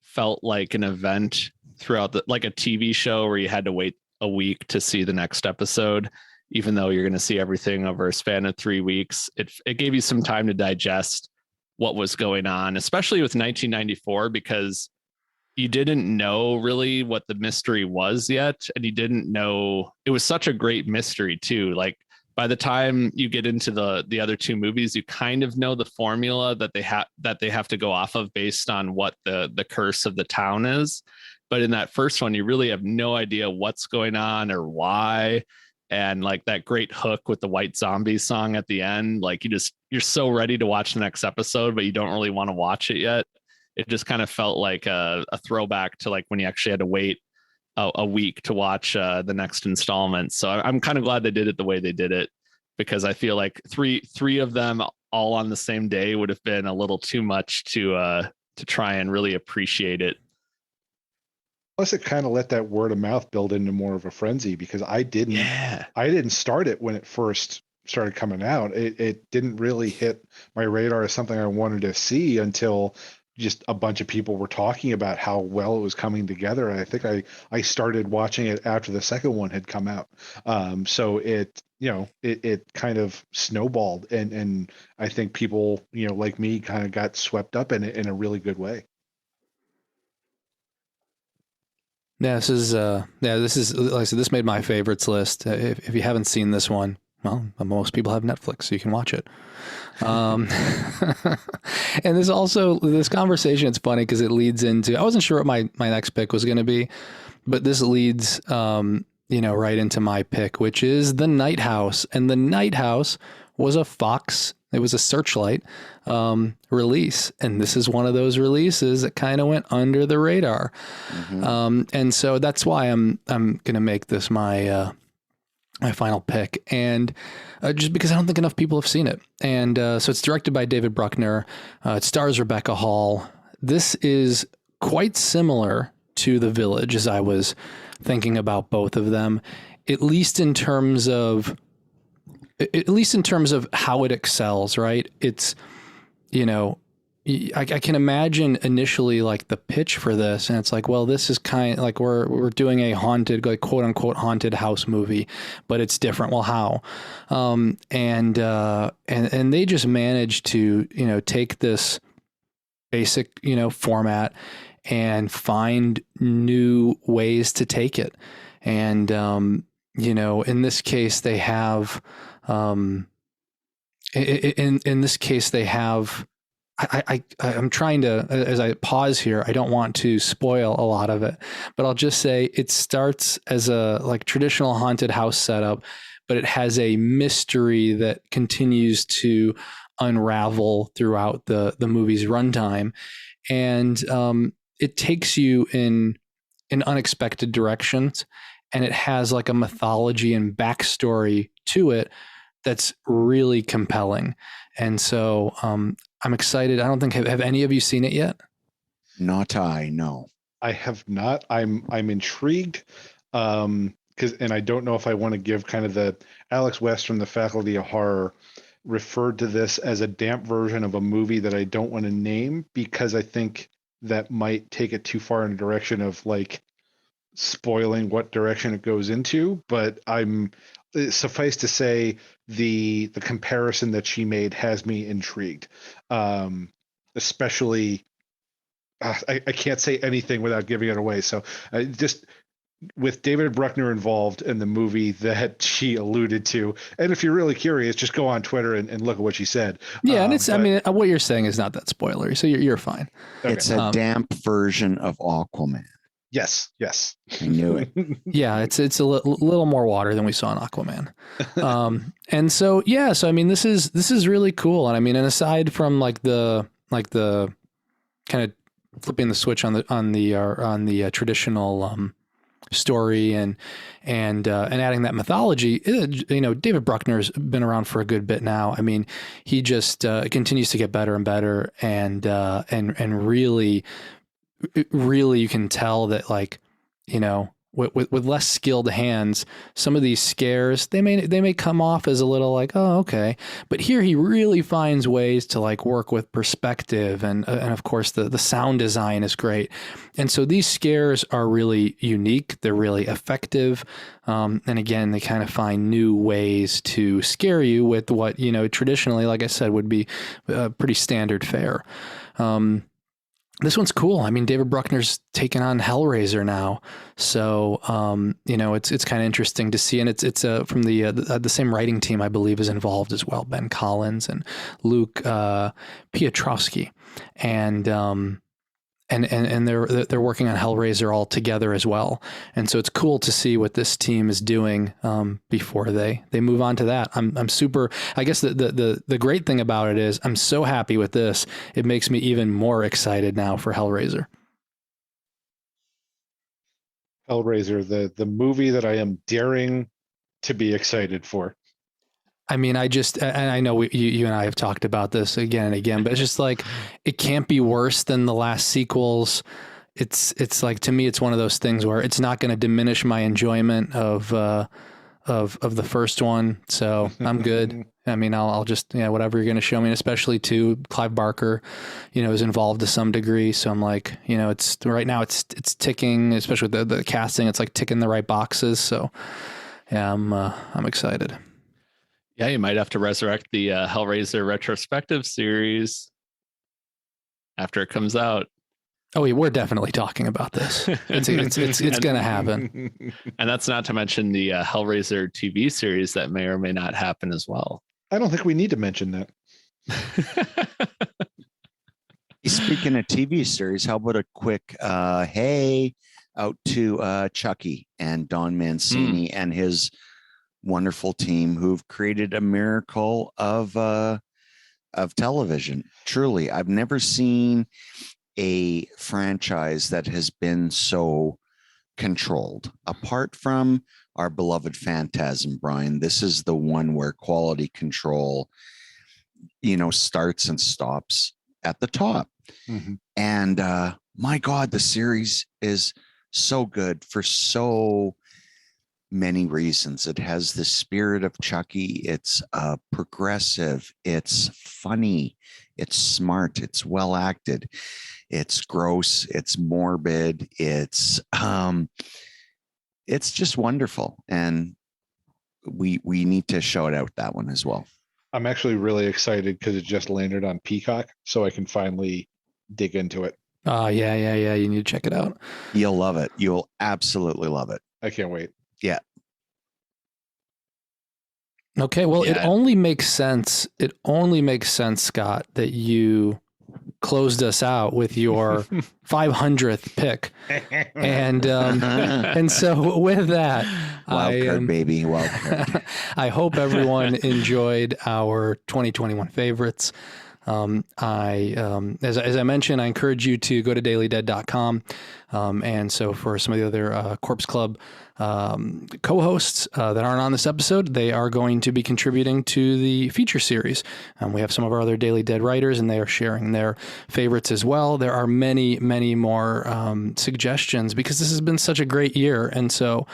felt like an event throughout like a TV show where you had to wait a week to see the next episode, even though you're going to see everything over a span of 3 weeks. It gave you some time to digest what was going on, especially with 1994, because you didn't know really what the mystery was yet. And you didn't know, it was such a great mystery too. Like by the time you get into the other two movies, you kind of know the formula that they have to go off of based on what the curse of the town is. But in that first one, you really have no idea what's going on or why. And like that great hook with the White Zombie song at the end, like you're so ready to watch the next episode, but you don't really want to watch it yet. It just kind of felt like a throwback to like when you actually had to wait a week to watch the next installment. So I'm kind of glad they did it the way they did it, because I feel like three of them all on the same day would have been a little too much to try and really appreciate it. Plus, it kind of let that word of mouth build into more of a frenzy, because I didn't start it when it first started coming out. It didn't really hit my radar as something I wanted to see until just a bunch of people were talking about how well it was coming together. And I think I started watching it after the second one had come out. So it kind of snowballed, and I think people, like me, kind of got swept up in it in a really good way. Yeah, this is like I said, this made my favorites list. If you haven't seen this one, well, most people have Netflix, so you can watch it. And this conversation, it's funny because it leads into, I wasn't sure what my next pick was going to be, but this leads, right into my pick, which is The Night House. And The Night House was a Fox, it was a Searchlight release. And this is one of those releases that kind of went under the radar. Mm-hmm. And so that's why I'm going to make this my final pick. And just because I don't think enough people have seen it. And so it's directed by David Bruckner. It stars Rebecca Hall. This is quite similar to The Village, as I was thinking about both of them, at least in terms of how it excels, right? It's, I can imagine initially like the pitch for this, and it's like, well, this is kind of like we're doing a haunted, like quote unquote haunted house movie, but it's different. Well, how? And they just managed to, take this basic, format and find new ways to take it. And, in this case, they have, I'm trying to, as I pause here, I don't want to spoil a lot of it, but I'll just say it starts as a like traditional haunted house setup, but it has a mystery that continues to unravel throughout the movie's runtime. And it takes you in unexpected directions, and it has like a mythology and backstory to it that's really compelling. And so I'm excited. I don't think have any of you seen it yet? Not I, no. I have not. I'm intrigued. And I don't know if I want to give kind of the Alex West from the Faculty of Horror referred to this as a damp version of a movie that I don't want to name, because I think that might take it too far in a direction of like spoiling what direction it goes into. But suffice to say, the comparison that she made has me intrigued. Especially, I can't say anything without giving it away. So just with David Bruckner involved in the movie that she alluded to. And if you're really curious, just go on Twitter and look at what she said. Yeah. And what you're saying is not that spoilery. So you're fine. Okay. It's a damp version of Aquaman. Yes. I knew it. Yeah. It's a little more water than we saw in Aquaman. And so, yeah. So, I mean, this is really cool. And I mean, and aside from like the kind of flipping the switch on the traditional, story and adding that mythology, David Bruckner's been around for a good bit now. I mean, he just continues to get better and better, and really you can tell that, like, with less skilled hands, some of these scares, they may come off as a little like, oh, okay. But here he really finds ways to like work with perspective, and of course the sound design is great. And so these scares are really unique. They're really effective. And again, they kind of find new ways to scare you with what, traditionally, like I said, would be pretty standard fare. This one's cool. I mean, David Bruckner's taken on Hellraiser now, so it's kind of interesting to see, and it's from the same writing team, I believe, is involved as well. Ben Collins and Luke Piotrowski, and they're working on Hellraiser all together as well. And so it's cool to see what this team is doing before they move on to that. I'm super, I guess the great thing about it is I'm so happy with this. It makes me even more excited now for Hellraiser. Hellraiser, the movie that I am daring to be excited for. I mean, and I know you and I have talked about this again and again, but it's just like, it can't be worse than the last sequels. It's like, to me, it's one of those things where it's not going to diminish my enjoyment of the first one. So I'm good. I mean, I'll just, whatever you're going to show me, and especially too, Clive Barker, is involved to some degree. So I'm like, it's right now it's ticking, especially with the casting, it's like ticking the right boxes. So yeah, I'm excited. Yeah, you might have to resurrect the Hellraiser retrospective series after it comes out. Oh, yeah, we're definitely talking about this. It's going to happen. And that's not to mention the Hellraiser TV series that may or may not happen as well. I don't think we need to mention that. Speaking of TV series, how about a quick hey out to Chucky and Don Mancini and his wonderful team who've created a miracle of television. Truly, I've never seen a franchise that has been so controlled. Apart from our beloved Phantasm, Brian, this is the one where quality control, starts and stops at the top. Mm-hmm. And my God, the series is so good for so many reasons. It has the spirit of Chucky. It's progressive. It's funny. It's smart. It's well acted. It's gross. It's morbid. It's just wonderful. And we need to shout out that one as well. I'm actually really excited because it just landed on Peacock, so I can finally dig into it. Yeah. You need to check it out. You'll love it. You'll absolutely love it. I can't wait. Yeah. Okay. Well, it Yeah. only makes sense. It only makes sense, Scott, that you closed us out with your 500th pick. And so with that, Wild card, baby. Wild card. I hope everyone enjoyed our 2021 favorites. As I mentioned, I encourage you to go to dailydead.com. And so for some of the other Corpse Club co-hosts that aren't on this episode, they are going to be contributing to the feature series. We have some of our other Daily Dead writers, and they are sharing their favorites as well. There are many, many more suggestions because this has been such a great year. And so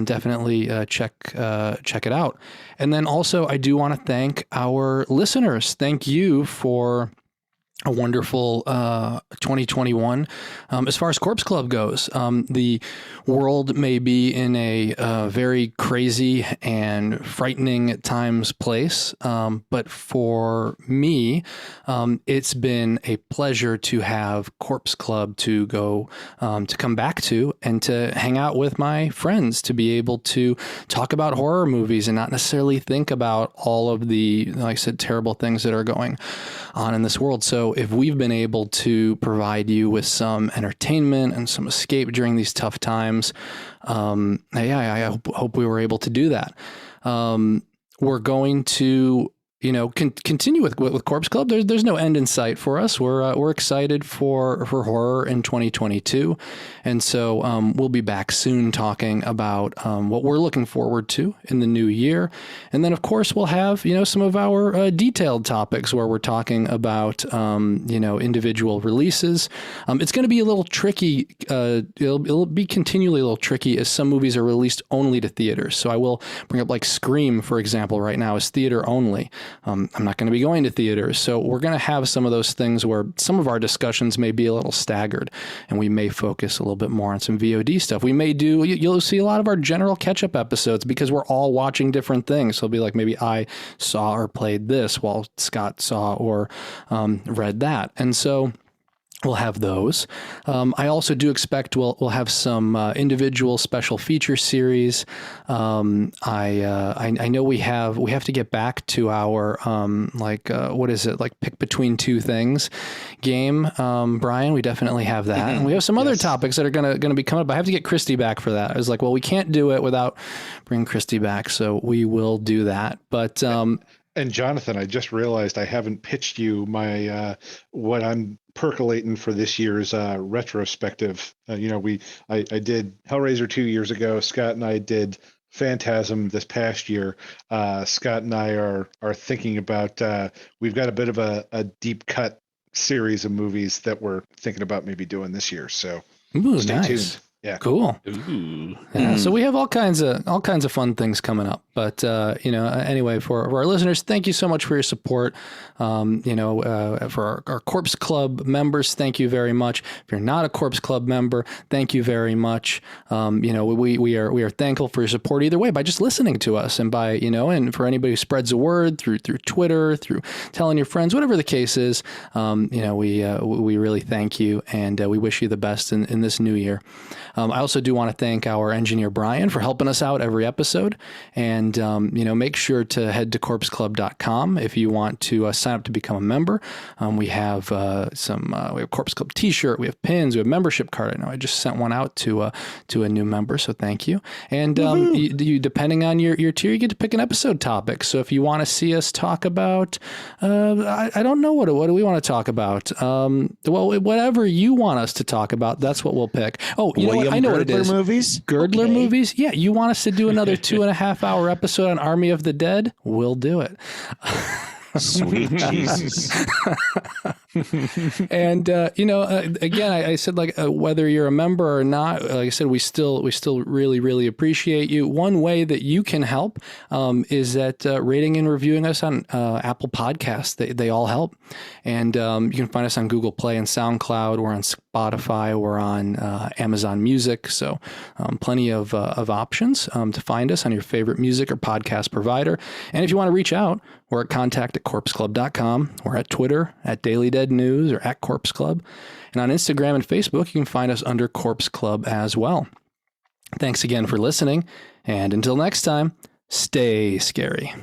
definitely check it out. And then also, I do want to thank our listeners. Thank you for a wonderful 2021. As far as Corpse Club goes, the world may be in a very crazy and frightening at times place, but for me, it's been a pleasure to have Corpse Club to go to come back to and to hang out with my friends, to be able to talk about horror movies and not necessarily think about all of the, like I said, terrible things that are going on in this world. So if we've been able to provide you with some entertainment and some escape during these tough times, I hope we were able to do that. We're going to, continue with Corpse Club. There's no end in sight for us. We're excited for horror in 2022, and so we'll be back soon talking about what we're looking forward to in the new year, and then of course we'll have some of our detailed topics where we're talking about individual releases. It's going to be a little tricky. It'll be continually a little tricky as some movies are released only to theaters. So I will bring up like Scream, for example, right now is theater only. I'm not going to be going to theaters. So we're going to have some of those things where some of our discussions may be a little staggered, and we may focus a little bit more on some VOD stuff. We may do, you'll see a lot of our general catch-up episodes because we're all watching different things. So it'll be like maybe I saw or played this while Scott saw or read that. And so we'll have those. I also do expect we'll have some individual special feature series. I know we have to get back to our what is it, like pick between two things game. Brian, we definitely have that, and we have some other topics that are gonna be coming up. I have to get Christy back for that. I was like, well, we can't do it without bringing Christy back, so we will do that. But and Jonathan, I just realized I haven't pitched you my what I'm percolating for this year's retrospective. I did Hellraiser 2 years ago. Scott and I did Phantasm this past year. Scott and I are thinking about we've got a bit of a deep cut series of movies that we're thinking about maybe doing this year. So stay tuned. Yeah. Cool. Ooh. Yeah. So we have all kinds of fun things coming up. But anyway, for our listeners, thank you so much for your support. For our Corpse Club members, thank you very much. If you're not a Corpse Club member, thank you very much. We are thankful for your support either way by just listening to us and by and for anybody who spreads the word through Twitter, through telling your friends, whatever the case is. We really thank you, and we wish you the best in this new year. I also do want to thank our engineer, Brian, for helping us out every episode. And, make sure to head to corpseclub.com if you want to sign up to become a member. We have we have Corpse Club t-shirt, we have pins, we have membership card. I know I just sent one out to a new member, so thank you. And you depending on your tier, you get to pick an episode topic. So if you want to see us talk about, I don't know, what do we want to talk about? Whatever you want us to talk about, that's what we'll pick. Oh, you know what? I know what it is. Movies? Girdler movies? Yeah, you want us to do another 2.5 hour episode on Army of the Dead? We'll do it. Sweet Jesus. And again, I said, whether you're a member or not, like I said, we still really, really appreciate you. One way that you can help is that rating and reviewing us on Apple Podcasts. They all help. And you can find us on Google Play and SoundCloud. We're on Spotify. We're on Amazon Music. So plenty of options to find us on your favorite music or podcast provider. And if you want to reach out, We're at contact@corpseclub.com. We're at Twitter at Daily Dead News or at Corpse Club. And on Instagram and Facebook, you can find us under Corpse Club as well. Thanks again for listening. And until next time, stay scary.